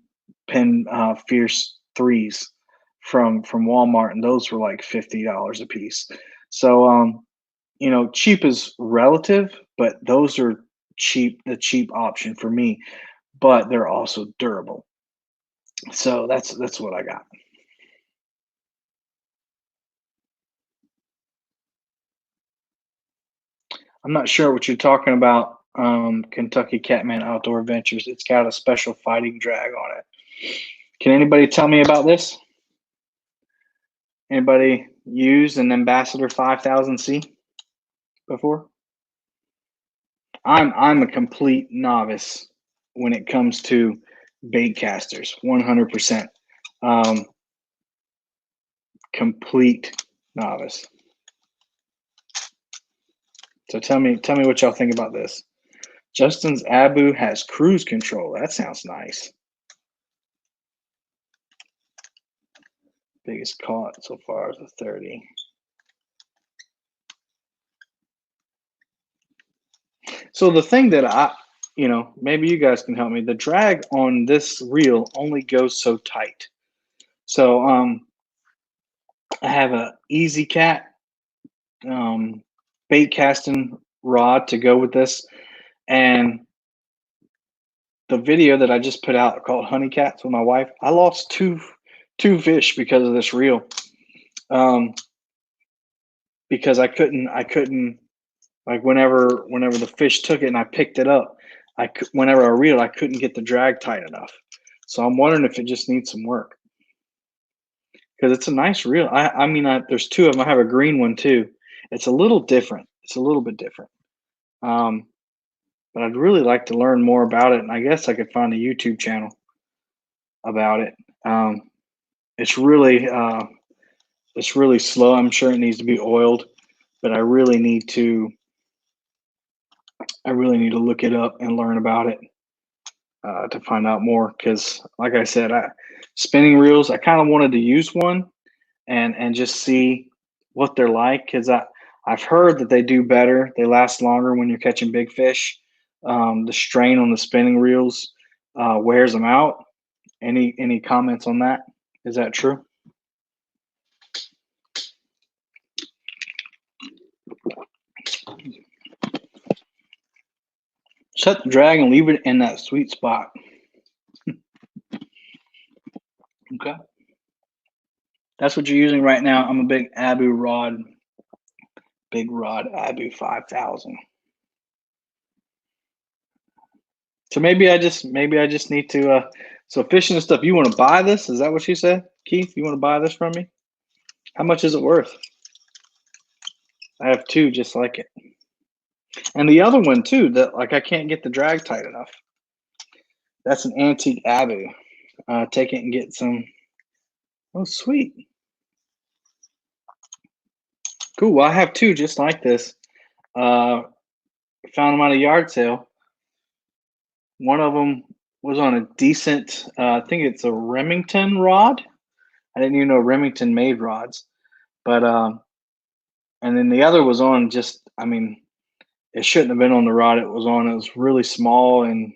Fierce threes from Walmart, and those were like $50 a piece. So cheap is relative, but those are the cheap option for me. But they're also durable. So that's what I got. I'm not sure what you're talking about. Kentucky Catman Outdoor Adventures. It's got a special fighting drag on it. Can anybody tell me about this? Anybody used an Ambassador 5000C before? I'm a complete novice when it comes to bait casters. 100%. Complete novice. So tell me what y'all think about this. Justin's Abu has cruise control. That sounds nice. Biggest caught so far is a 30. So the thing that maybe you guys can help me. The drag on this reel only goes so tight. So I have a Easy Cat bait casting rod to go with this, and the video that I just put out called Honey Cats with my wife, I lost two fish because of this reel. Because I couldn't like whenever the fish took it and I picked it up, whenever I reeled, I couldn't get the drag tight enough. So I'm wondering if it just needs some work, because it's a nice reel. I mean, there's 2 of them. I have a green one too. It's a little different. It's a little bit different. But I'd really like to learn more about it, and I guess I could find a YouTube channel about it. It's really slow. I'm sure it needs to be oiled, but I really need to look it up and learn about it to find out more. Because, like I said, spinning reels, I kind of wanted to use one and just see what they're like, because I've heard that they do better. They last longer when you're catching big fish. The strain on the spinning reels wears them out. Any comments on that? Is that true? Set the drag and leave it in that sweet spot. Okay. That's what you're using right now. I'm a big rod Abu 5000. So maybe I just need to so fishing and stuff. You want to buy this? Is that what you said, Keith? You want to buy this from me? How much is it worth? I have 2 just like it. And the other one too, that like I can't get the drag tight enough. That's an antique Abu. Take it and get some. Oh, sweet. Cool. Well, I have 2 just like this. Found them at a yard sale. One of them was on a decent, I think it's a Remington rod. I didn't even know Remington made rods, but and then the other was on just, I mean, it shouldn't have been on the rod it was on. It was really small and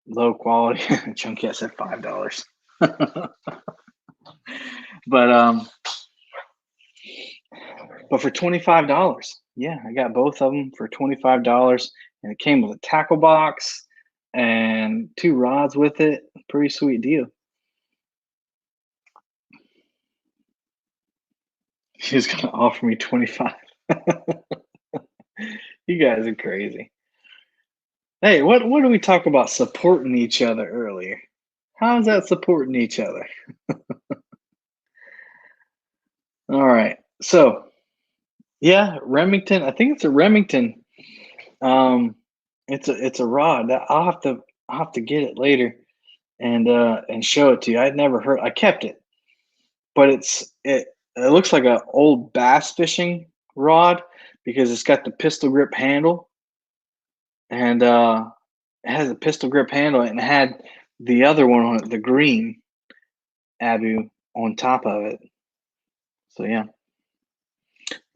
low quality. Chunky said $5. But for $25, yeah, I got both of them for $25, and it came with a tackle box and 2 rods with it. Pretty sweet deal. She's gonna offer me 25. You guys are crazy. Hey, what do we talk about supporting each other earlier? How is that supporting each other? All right. So Yeah, Remington. I think it's a Remington. Um, it's a rod. I'll have to get it later and show it to you. I'd never heard. I kept it, but it looks like a old bass fishing rod because it's got the pistol grip handle and it has a pistol grip handle and it had the other one on it, the green Abu on top of it. So yeah,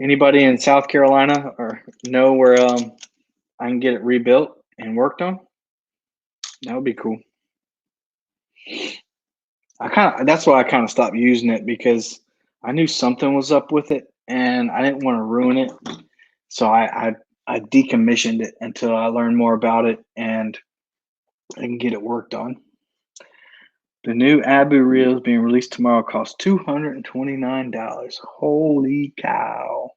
anybody in South Carolina or know where I can get it rebuilt and worked on? That would be cool. That's why I kind of stopped using it because I knew something was up with it and I didn't want to ruin it. So I decommissioned it until I learned more about it and I can get it worked on. The new Abu reels being released tomorrow cost $229. Holy cow.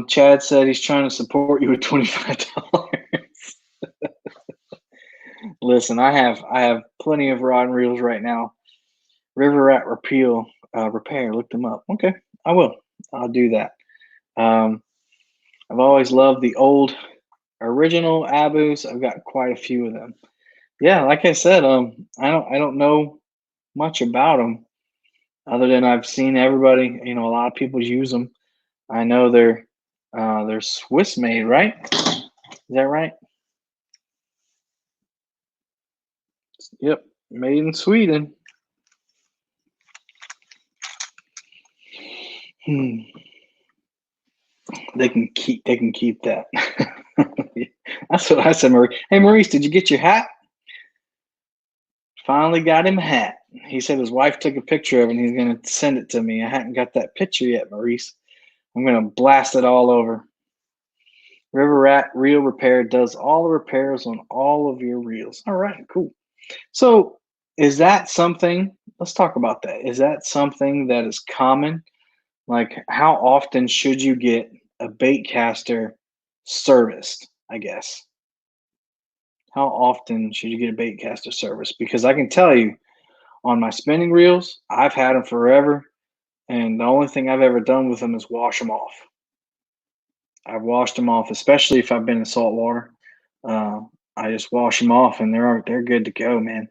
Chad said he's trying to support you with $25. Listen, I have plenty of rod and reels right now. River Rat Repair. Look them up. Okay, I will. I'll do that. Um, I've always loved the old original Abus. I've got quite a few of them. Yeah, like I said, I don't know much about them other than I've seen everybody. A lot of people use them. I know they're Swiss made, right? Is that right? Yep, made in Sweden. Hmm. They can keep that. That's what I said, Marie. Hey, Maurice, did you get your hat? Finally got him a hat. He said his wife took a picture of it and he's going to send it to me. I haven't got that picture yet, Maurice. I'm going to blast it all over. River Rat Reel Repair does all the repairs on all of your reels. All right, cool. So, is that something? Let's talk about that. Is that something that is common? Like, how often should you get a bait caster serviced? I guess. How often should you get a bait caster serviced? Because I can tell you, on my spinning reels, I've had them forever, and the only thing I've ever done with them is wash them off. I've washed them off, especially if I've been in salt water. Uh, I just wash them off, and they're good to go, man.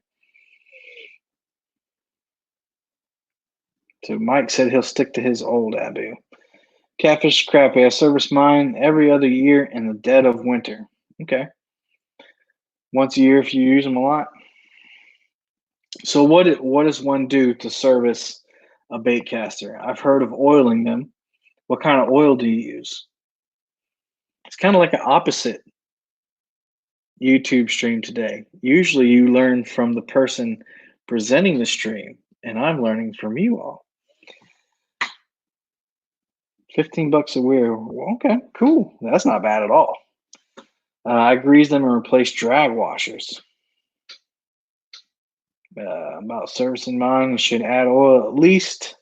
So Mike said he'll stick to his old Abu. Catfish crappie. I service mine every other year in the dead of winter. Okay, once a year if you use them a lot. So what does one do to service a bait caster? I've heard of oiling them. What kind of oil do you use? It's kind of like an opposite YouTube stream today. Usually you learn from the person presenting the stream, and I'm learning from you all. 15 bucks a wear. Okay, cool. That's not bad at all. I grease them and replace drag washers. About servicing mine, should add oil at least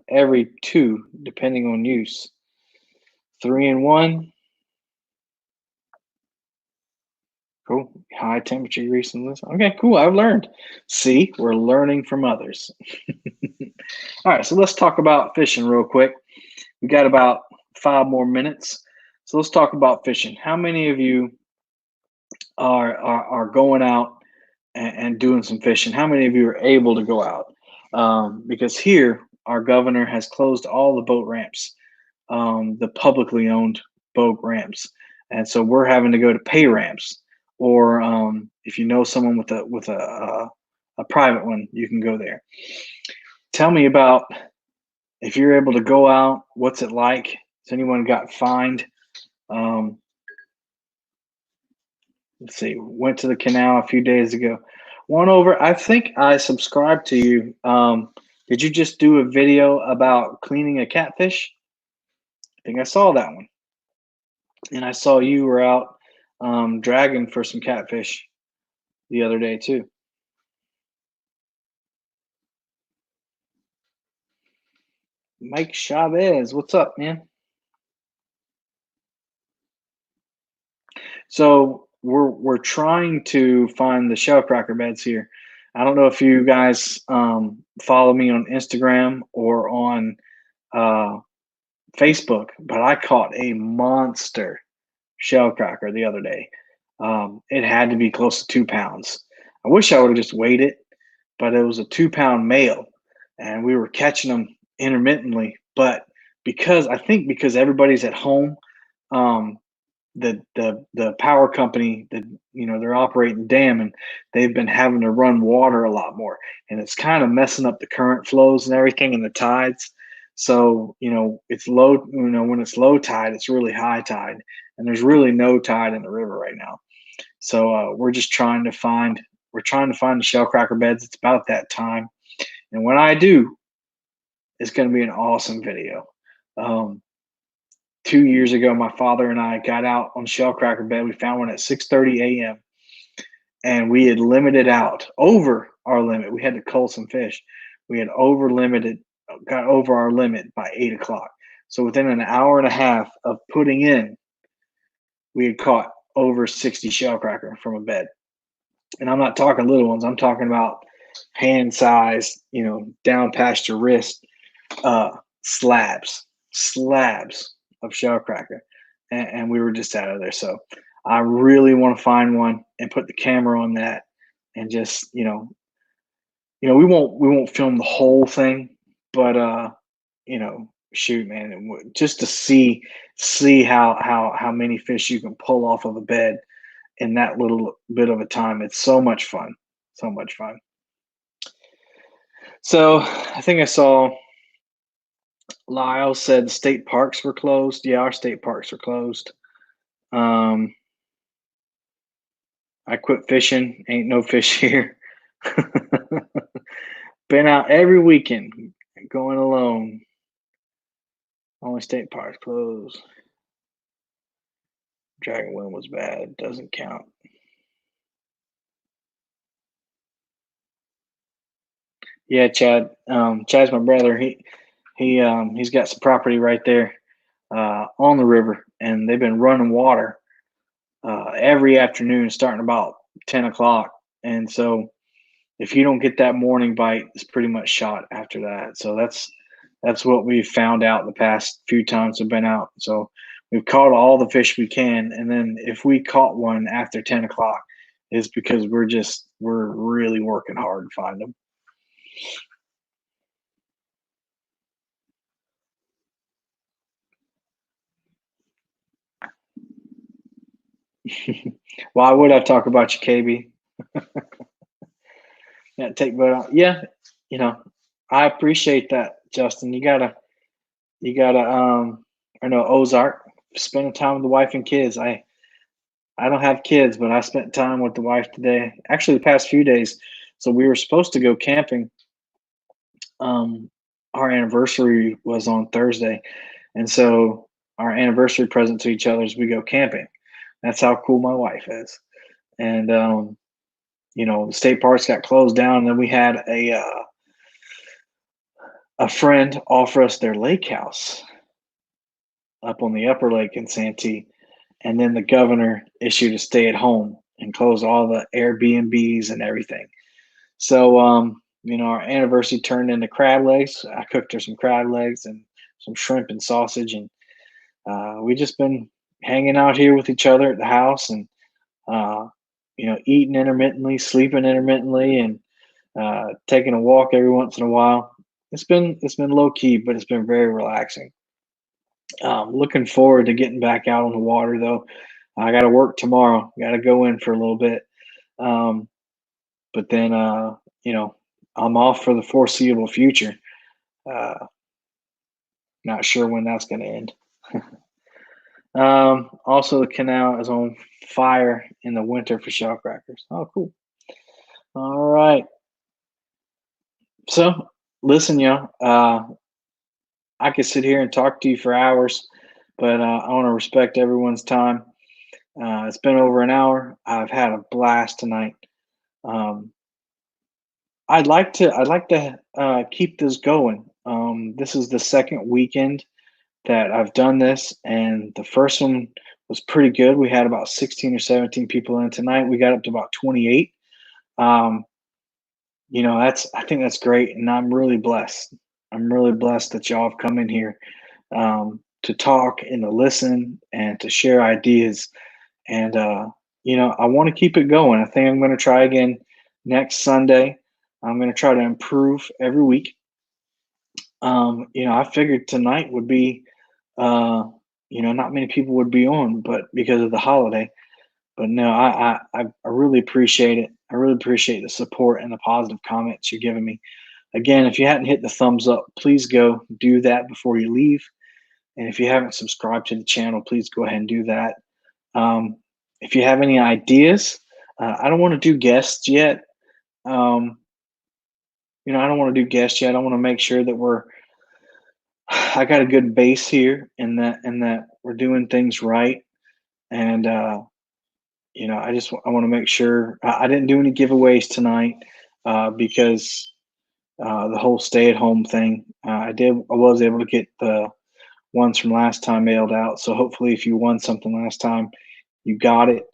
every 2, depending on use. 3 and 1. Cool. High temperature grease and this. Okay, cool. I've learned. See, we're learning from others. All right, so let's talk about fishing real quick. We got about 5 more minutes. So let's talk about fishing. How many of you are going out and doing some fishing? How many of you are able to go out? Because here, our governor has closed all the boat ramps, the publicly owned boat ramps, and so we're having to go to pay ramps. Or if you know someone with a private one, you can go there. Tell me about if you're able to go out. What's it like? Has anyone got fined? Let's see. Went to the canal a few days ago. One over. I think I subscribed to you. Did you just do a video about cleaning a catfish? I think I saw that one, and I saw you were out dragging for some catfish the other day too. Mike Chavez, what's up, man? So we're trying to find the shell cracker beds here. I don't know if you guys follow me on Instagram or on uh, Facebook, but I caught a monster shell cracker the other day. It had to be close to 2 pounds. I wish I would have just weighed it, but it was a 2 pound male, and we were catching them intermittently. But because everybody's at home, um, the power company that they're operating the dam, and they've been having to run water a lot more, and it's kind of messing up the current flows and everything and the tides. So it's low. When it's low tide, it's really high tide, and there's really no tide in the river right now. So we're just trying to find the shell cracker beds. It's about that time, and when I do, it's going to be an awesome video. Um, 2 years ago, my father and I got out on shellcracker bed. We found one at 6:30 a.m. and we had limited out over our limit. We had to cull some fish. We had got over our limit by 8 o'clock. So within an hour and a half of putting in, we had caught over 60 shellcracker from a bed. And I'm not talking little ones. I'm talking about hand size, down past your wrist, uh, slabs of shellcracker, and we were just out of there. So I really want to find one and put the camera on that, and just we won't film the whole thing, but shoot, man, just to see how many fish you can pull off of a bed in that little bit of a time. It's so much fun, so much fun. So I think I saw Lyle said state parks were closed. Yeah, our state parks are closed. Um, I quit fishing. Ain't no fish here. Been out every weekend, going alone. Only state parks closed. Dragon Wing was bad. Doesn't count. Yeah, Chad. Chad's my brother. He's got some property right there on the river, and they've been running water every afternoon, starting about 10 o'clock. And so, if you don't get that morning bite, it's pretty much shot after that. So that's what we've found out the past few times we've been out. So we've caught all the fish we can, and then if we caught one after 10 o'clock, it's because we're really working hard to find them. Why would I talk about you, KB? Yeah, take boat out. Yeah, you know, I appreciate that, Justin. You gotta I know Ozark, spending time with the wife and kids. I don't have kids, but I spent time with the wife today. Actually, the past few days. So we were supposed to go camping. Um, our anniversary was on Thursday, and so our anniversary present to each other is we go camping. That's how cool my wife is. And the state parks got closed down, and then we had a friend offer us their lake house up on the upper lake in Santee, and then the governor issued a stay at home and closed all the Airbnbs and everything. So our anniversary turned into crab legs. I cooked her some crab legs and some shrimp and sausage, and we just been hanging out here with each other at the house, and uh, eating intermittently, sleeping intermittently, and taking a walk every once in a while. It's been low key, but it's been very relaxing. Looking forward to getting back out on the water though. I got to work tomorrow. Got to go in for a little bit, um, but then I'm off for the foreseeable future. Uh, Not sure when that's going to end. Also, the canal is on fire in the winter for shell crackers. Oh, cool. All right. So, listen, I could sit here and talk to you for hours, but I want to respect everyone's time. It's been over an hour. I've had a blast tonight. Um, I'd like to keep this going. This is the second weekend that I've done this, and the first one was pretty good. We had about 16 or 17 people in. Tonight we got up to about 28. Um, I think that's great, and I'm really blessed. I'm really blessed that y'all have come in here to talk and to listen and to share ideas. And I want to keep it going. I think I'm going to try again next Sunday. I'm going to try to improve every week. I figured tonight would be, uh, not many people would be on, but because of the holiday. But no, I really appreciate it. I really appreciate the support and the positive comments you're giving me. Again, if you hadn't hit the thumbs up, please go do that before you leave. And if you haven't subscribed to the channel, please go ahead and do that. Um, if you have any ideas, I don't want to do guests yet. Um, I don't want to do guests yet. I want to make sure that I got a good base here, and that we're doing things right. And I want to make sure I didn't do any giveaways tonight because the whole stay-at-home thing. I was able to get the ones from last time mailed out. So hopefully, if you won something last time, you got it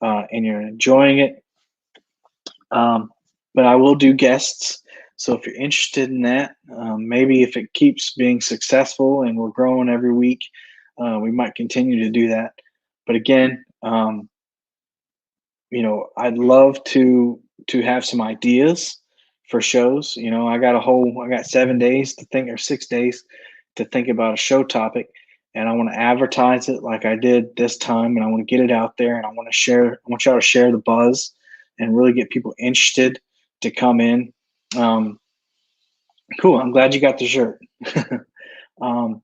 and you're enjoying it. But I will do guests. So if you're interested in that, maybe if it keeps being successful and we're growing every week, we might continue to do that. But again, I'd love to have some ideas for shows. I got 7 days to think, or 6 days to think about a show topic, and I want to advertise it like I did this time, and I want to get it out there, and I want y'all to share the buzz and really get people interested to come in. Um, cool. I'm glad you got the shirt. um,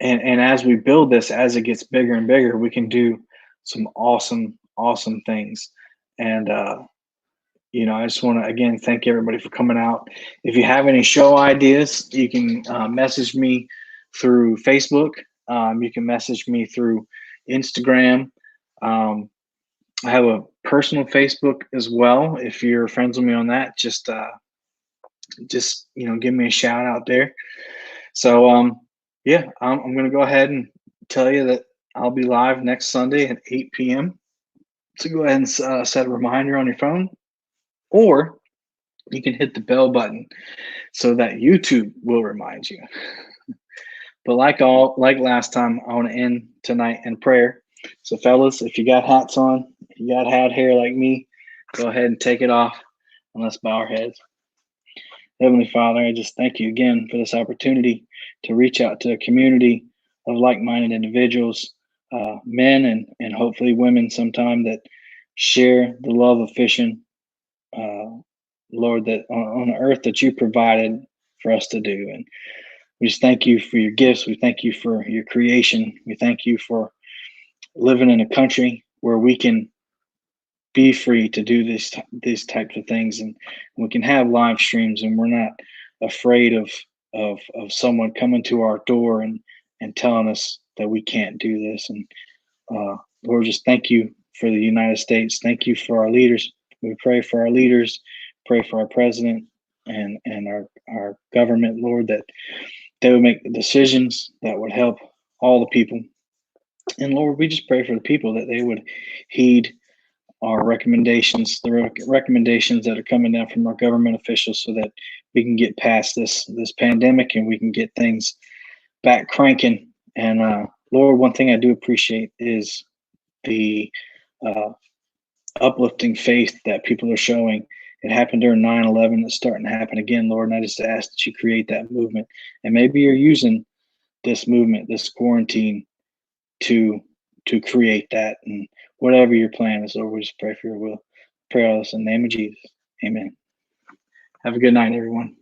and as we build this, as it gets bigger and bigger, we can do some awesome things. And I just want to again thank everybody for coming out. If you have any show ideas, you can message me through Facebook. You can message me through Instagram. Um, I have a personal Facebook as well. If you're friends with me on that, just give me a shout out there. So yeah, I'm going to go ahead and tell you that I'll be live next Sunday at 8 p.m. So go ahead and set a reminder on your phone, or you can hit the bell button so that YouTube will remind you. But like last time, I want to end tonight in prayer. So fellas, if you got hats on, if you got hat hair like me, go ahead and take it off and let's bow our heads. Heavenly Father, I just thank you again for this opportunity to reach out to a community of like-minded individuals, men and hopefully women sometime, that share the love of fishing, uh, Lord, that on the earth that you provided for us to do. And we just thank you for your gifts. We thank you for your creation. We thank you for living in a country where we can be free to do these types of things, and we can have live streams, and we're not afraid of someone coming to our door and telling us that we can't do this. And Lord, just thank you for the United States. Thank you for our leaders. We pray for our leaders, pray for our president and our government, Lord, that they would make the decisions that would help all the people. And Lord, we just pray for the people that they would heed our recommendations, the recommendations that are coming down from our government officials, so that we can get past this pandemic and we can get things back cranking. And Lord, one thing I do appreciate is the uh, uplifting faith that people are showing. It happened during 9/11. It's starting to happen again, Lord. And I just ask that you create that movement. And maybe you're using this movement, this quarantine, to create that. And whatever your plan is, Lord, we just pray for your will. Pray all this in the name of Jesus. Amen. Have a good night, everyone.